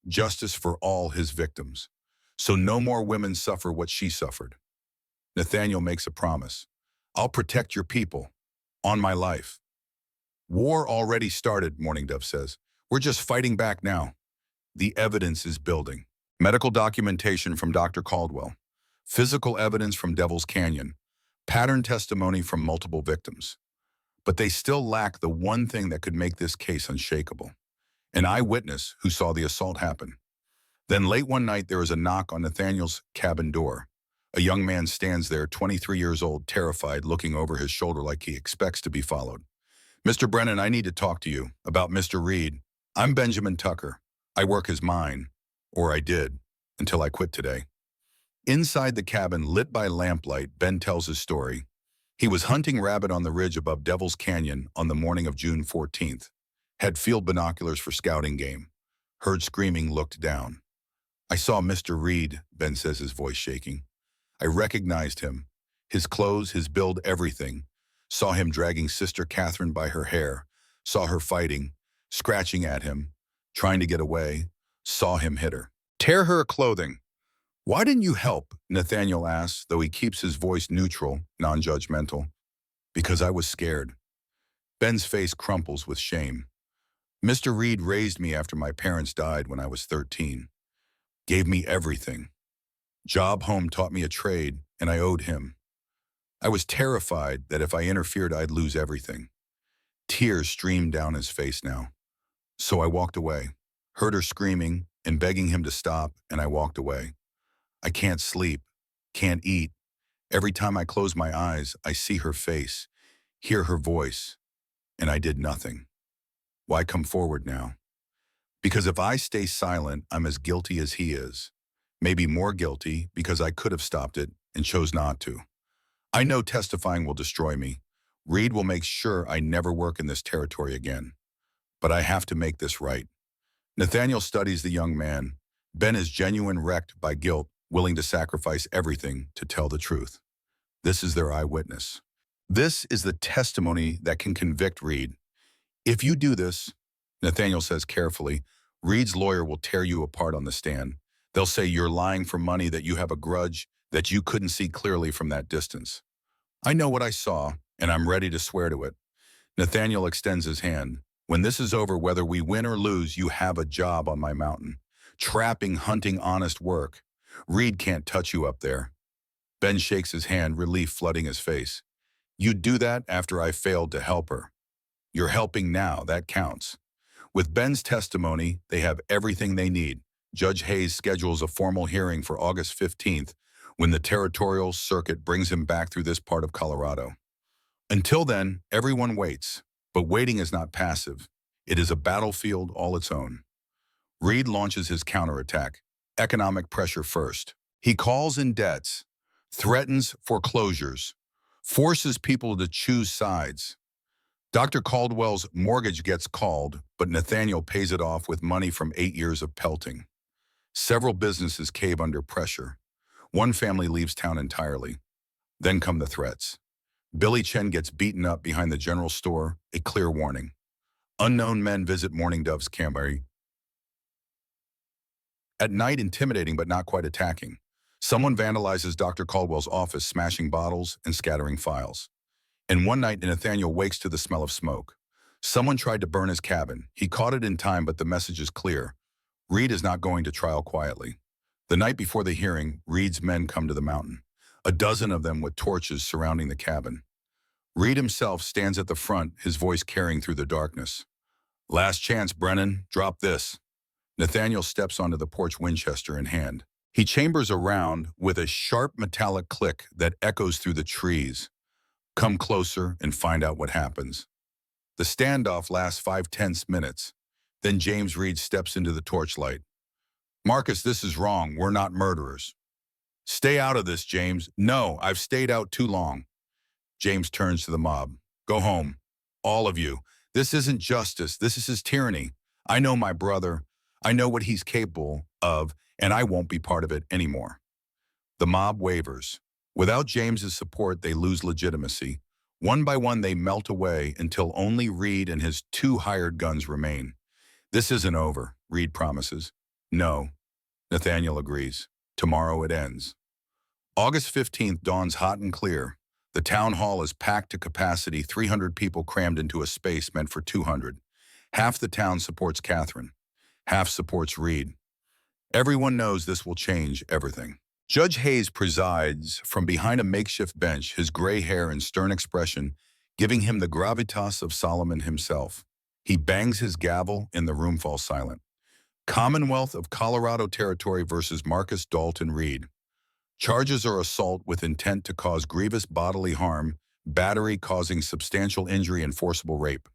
Justice for all his victims. So no more women suffer what she suffered. Nathaniel makes a promise. I'll protect your people. On my life. War already started, Mourning Dove says. We're just fighting back now. The evidence is building. Medical documentation from Dr. Caldwell. Physical evidence from Devil's Canyon. Pattern testimony from multiple victims. But they still lack the one thing that could make this case unshakable. An eyewitness who saw the assault happen. Then late one night, there is a knock on Nathaniel's cabin door. A young man stands there, 23 years old, terrified, looking over his shoulder like he expects to be followed. Mr. Brennan, I need to talk to you about Mr. Reed. I'm Benjamin Tucker. I work as mine, or I did, until I quit today. Inside the cabin, lit by lamplight, Ben tells his story. He was hunting rabbit on the ridge above Devil's Canyon on the morning of June 14th. Had field binoculars for scouting game. Heard screaming, looked down. I saw Mr. Reed, Ben says, his voice shaking. I recognized him. His clothes, his build, everything. Saw him dragging Sister Catherine by her hair. Saw her fighting, scratching at him, trying to get away. Saw him hit her. Tear her clothing. Why didn't you help? Nathaniel asks, though he keeps his voice neutral, non-judgmental. Because I was scared. Ben's face crumples with shame. Mr. Reed raised me after my parents died when I was 13. Gave me everything. Job home taught me a trade, and I owed him. I was terrified that if I interfered, I'd lose everything. Tears streamed down his face now. So I walked away, heard her screaming and begging him to stop, and I walked away. I can't sleep, can't eat. Every time I close my eyes, I see her face, hear her voice, and I did nothing. Why come forward now? Because if I stay silent, I'm as guilty as he is. Maybe more guilty because I could have stopped it and chose not to. I know testifying will destroy me. Reed will make sure I never work in this territory again. But I have to make this right. Nathaniel studies the young man. Ben is genuine, wrecked by guilt, willing to sacrifice everything to tell the truth. This is their eyewitness. This is the testimony that can convict Reed. If you do this, Nathaniel says carefully, Reed's lawyer will tear you apart on the stand. They'll say you're lying for money, that you have a grudge, that you couldn't see clearly from that distance. I know what I saw, and I'm ready to swear to it. Nathaniel extends his hand. When this is over, whether we win or lose, you have a job on my mountain. Trapping, hunting, honest work. Reed can't touch you up there. Ben shakes his hand, relief flooding his face. You'd do that after I failed to help her. You're helping now, that counts. With Ben's testimony, they have everything they need. Judge Hayes schedules a formal hearing for August 15th when the territorial circuit brings him back through this part of Colorado. Until then, everyone waits, but waiting is not passive. It is a battlefield all its own. Reed launches his counterattack, economic pressure first. He calls in debts, threatens foreclosures, forces people to choose sides. Dr. Caldwell's mortgage gets called, but Nathaniel pays it off with money from 8 years of pelting. Several businesses cave under pressure. One family leaves town entirely. Then come the threats. Billy Chen gets beaten up behind the general store, a clear warning. Unknown men visit Mourning Dove's camp. At night, intimidating but not quite attacking. Someone vandalizes Dr. Caldwell's office, smashing bottles and scattering files. And one night, Nathaniel wakes to the smell of smoke. Someone tried to burn his cabin. He caught it in time, but the message is clear. Reed is not going to trial quietly. The night before the hearing, Reed's men come to the mountain. A dozen of them with torches surrounding the cabin. Reed himself stands at the front, his voice carrying through the darkness. "Last chance, Brennan. Drop this." Nathaniel steps onto the porch, Winchester in hand. He chambers around with a sharp metallic click that echoes through the trees. "Come closer and find out what happens." The standoff lasts 5 tense minutes. Then James Reed steps into the torchlight. "Marcus, this is wrong. We're not murderers." "Stay out of this, James." "No, I've stayed out too long." James turns to the mob. "Go home. All of you. This isn't justice. This is his tyranny. I know my brother. I know what he's capable of, and I won't be part of it anymore." The mob wavers. Without James's support, they lose legitimacy. One by one, they melt away until only Reed and his 2 hired guns remain. "This isn't over," Reed promises. "No." Nathaniel agrees. "Tomorrow it ends." August 15th dawns hot and clear. The town hall is packed to capacity, 300 people crammed into a space meant for 200. Half the town supports Catherine. Half supports Reed. Everyone knows this will change everything. Judge Hayes presides from behind a makeshift bench, his gray hair and stern expression giving him the gravitas of Solomon himself. He bangs his gavel and the room falls silent. Commonwealth of Colorado Territory versus Marcus Dalton Reed. Charges are assault with intent to cause grievous bodily harm, battery causing substantial injury, and forcible rape.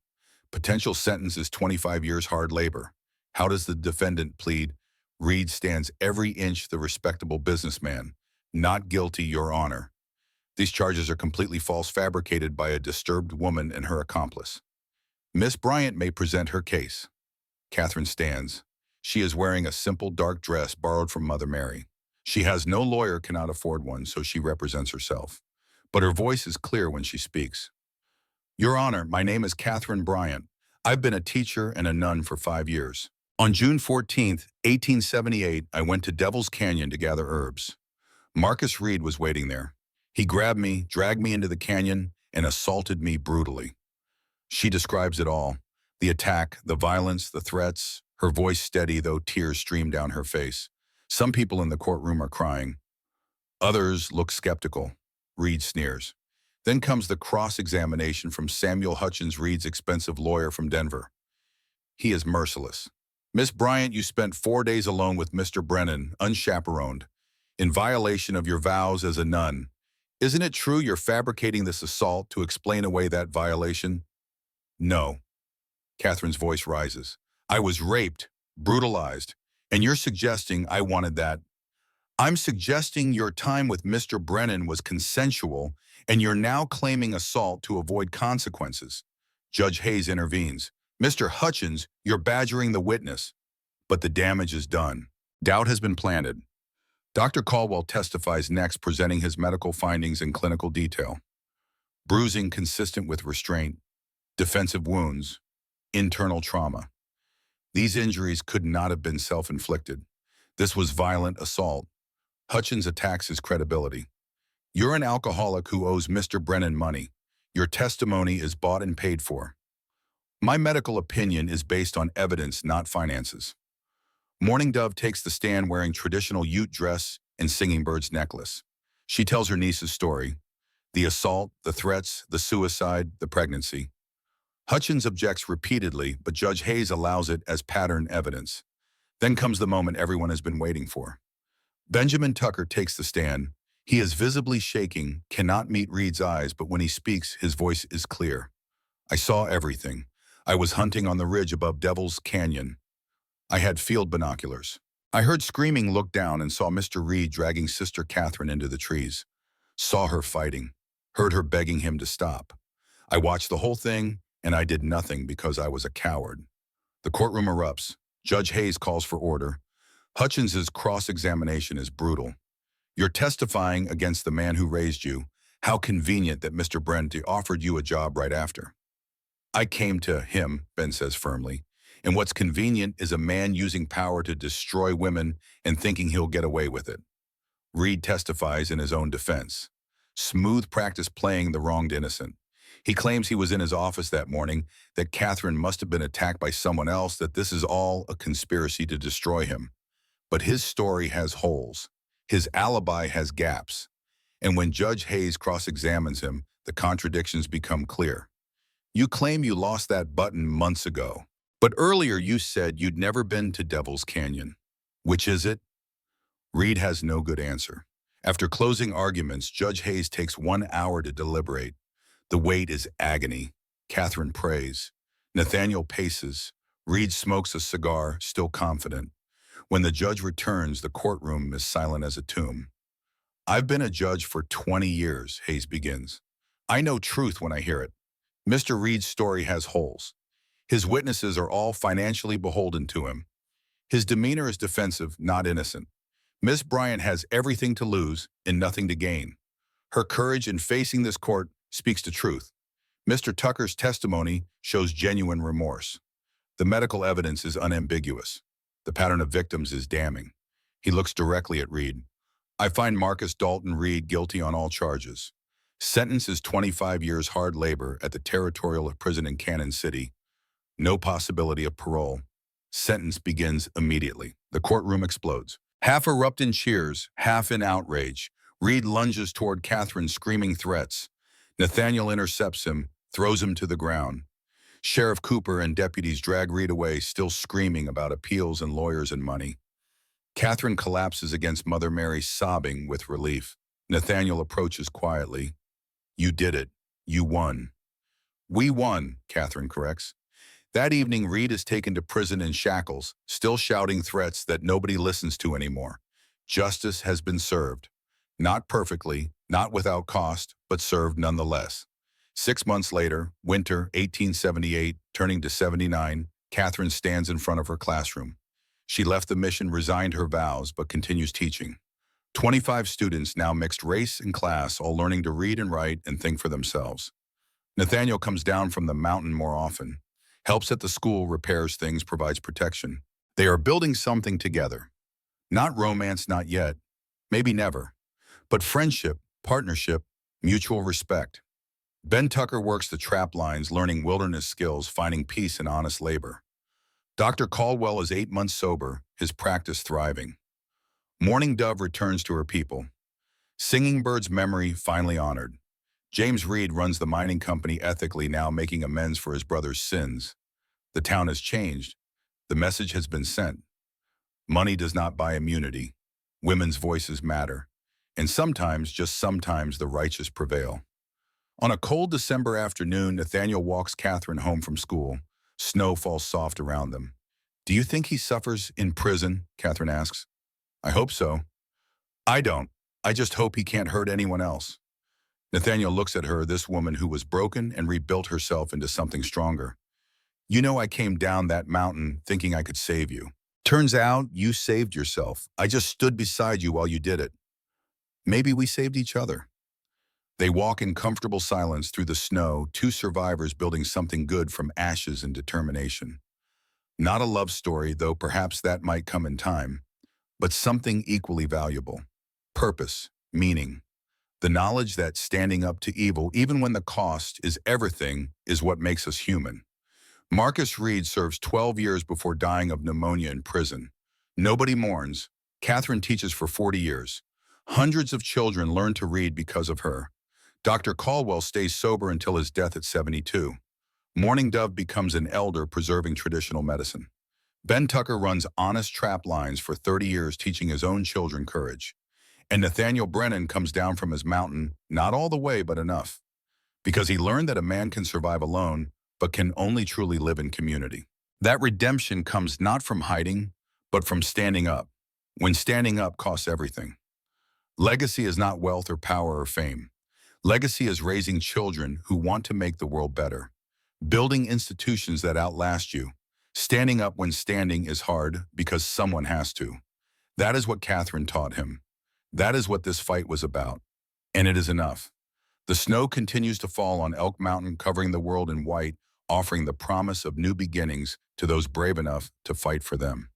Potential sentence is 25 years hard labor. How does the defendant plead? Reed stands every inch the respectable businessman. "Not guilty, Your Honor." These charges are completely false, fabricated by a disturbed woman and her accomplice. Miss Bryant may present her case. Catherine stands. She is wearing a simple dark dress borrowed from Mother Mary. She has no lawyer, cannot afford one, so she represents herself. But her voice is clear when she speaks. "Your Honor, my name is Catherine Bryant. I've been a teacher and a nun for 5 years. On June 14th, 1878, I went to Devil's Canyon to gather herbs. Marcus Reed was waiting there. He grabbed me, dragged me into the canyon, and assaulted me brutally." She describes it all. The attack, the violence, the threats, her voice steady though tears stream down her face. Some people in the courtroom are crying. Others look skeptical. Reed sneers. Then comes the cross-examination from Samuel Hutchins, Reed's expensive lawyer from Denver. He is merciless. "Miss Bryant, you spent 4 days alone with Mr. Brennan, unchaperoned, in violation of your vows as a nun. Isn't it true you're fabricating this assault to explain away that violation?" "No." Catherine's voice rises. "I was raped, brutalized, and you're suggesting I wanted that. I'm suggesting your time with Mr. Brennan was consensual, and you're now claiming assault to avoid consequences." Judge Hayes intervenes. "Mr. Hutchins, you're badgering the witness." But the damage is done. Doubt has been planted. Dr. Caldwell testifies next, presenting his medical findings in clinical detail. Bruising consistent with restraint, defensive wounds, internal trauma. These injuries could not have been self-inflicted. This was violent assault. Hutchins attacks his credibility. "You're an alcoholic who owes Mr. Brennan money. Your testimony is bought and paid for. My medical opinion is based on evidence, not finances." Mourning Dove takes the stand wearing traditional Ute dress and singing bird's necklace. She tells her niece's story. The assault, the threats, the suicide, the pregnancy. Hutchins objects repeatedly, but Judge Hayes allows it as pattern evidence. Then comes the moment everyone has been waiting for. Benjamin Tucker takes the stand. He is visibly shaking, cannot meet Reed's eyes, but when he speaks, his voice is clear. "I saw everything. I was hunting on the ridge above Devil's Canyon. I had field binoculars. I heard screaming, looked down, and saw Mr. Reed dragging Sister Catherine into the trees. Saw her fighting. Heard her begging him to stop. I watched the whole thing, and I did nothing because I was a coward." The courtroom erupts. Judge Hayes calls for order. Hutchins's cross-examination is brutal. "You're testifying against the man who raised you. How convenient that Mr. Brent offered you a job right after." "I came to him," Ben says firmly. "And what's convenient is a man using power to destroy women and thinking he'll get away with it." Reed testifies in his own defense. "Smooth practice playing the wronged innocent. He claims he was in his office that morning, that Catherine must have been attacked by someone else, that this is all a conspiracy to destroy him. But his story has holes. His alibi has gaps. And when Judge Hayes cross-examines him, the contradictions become clear. You claim you lost that button months ago. But earlier you said you'd never been to Devil's Canyon. Which is it? Reed has no good answer. After closing arguments, Judge Hayes takes 1 hour to deliberate. The wait is agony. Catherine prays. Nathaniel paces. Reed smokes a cigar, still confident. When the judge returns, the courtroom is silent as a tomb. I've been a judge for 20 years, Hayes begins. I know truth when I hear it. Mr. Reed's story has holes. His witnesses are all financially beholden to him. His demeanor is defensive, not innocent. Miss Bryant has everything to lose and nothing to gain. Her courage in facing this court speaks to truth. Mr. Tucker's testimony shows genuine remorse. The medical evidence is unambiguous. The pattern of victims is damning. He looks directly at Reed. I find Marcus Dalton Reed guilty on all charges. Sentence is 25 years hard labor at the Territorial Prison in Cannon City. No possibility of parole. Sentence begins immediately. The courtroom explodes. Half erupt in cheers, half in outrage. Reed lunges toward Catherine, screaming threats. Nathaniel intercepts him, throws him to the ground. Sheriff Cooper and deputies drag Reed away, still screaming about appeals and lawyers and money. Catherine collapses against Mother Mary, sobbing with relief. Nathaniel approaches quietly. You did it. You won. We won, Catherine corrects. That evening, Reed is taken to prison in shackles, still shouting threats that nobody listens to anymore. Justice has been served. Not perfectly, not without cost, but served nonetheless. 6 months later, winter 1878, turning to 79, Catherine stands in front of her classroom. She left the mission, resigned her vows, but continues teaching. 25 students, now mixed race and class, all learning to read and write and think for themselves. Nathaniel comes down from the mountain more often, helps at the school, repairs things, provides protection. They are building something together. Not romance, not yet, maybe never, but friendship, partnership, mutual respect. Ben Tucker works the trap lines, learning wilderness skills, finding peace in honest labor. Dr. Caldwell is 8 months sober, his practice thriving. Mourning Dove returns to her people. Singing Bird's memory finally honored. James Reed runs the mining company ethically, now making amends for his brother's sins. The town has changed. The message has been sent. Money does not buy immunity. Women's voices matter. And sometimes, just sometimes, the righteous prevail. On a cold December afternoon, Nathaniel walks Catherine home from school. Snow falls soft around them. Do you think he suffers in prison? Catherine asks. I hope so. I don't. I just hope he can't hurt anyone else. Nathaniel looks at her, this woman who was broken and rebuilt herself into something stronger. You know, I came down that mountain thinking I could save you. Turns out you saved yourself. I just stood beside you while you did it. Maybe we saved each other. They walk in comfortable silence through the snow, two survivors building something good from ashes and determination. Not a love story, though perhaps that might come in time, but something equally valuable. Purpose, meaning. The knowledge that standing up to evil, even when the cost is everything, is what makes us human. Marcus Reed serves 12 years before dying of pneumonia in prison. Nobody mourns. Catherine teaches for 40 years. Hundreds of children learn to read because of her. Dr. Caldwell stays sober until his death at 72. Mourning Dove becomes an elder preserving traditional medicine. Ben Tucker runs honest trap lines for 30 years, teaching his own children courage. And Nathaniel Brennan comes down from his mountain, not all the way, but enough. Because he learned that a man can survive alone, but can only truly live in community. That redemption comes not from hiding, but from standing up. When standing up costs everything. Legacy is not wealth or power or fame. Legacy is raising children who want to make the world better. Building institutions that outlast you. Standing up when standing is hard because someone has to. That is what Catherine taught him. That is what this fight was about. And it is enough. The snow continues to fall on Elk Mountain, covering the world in white, offering the promise of new beginnings to those brave enough to fight for them.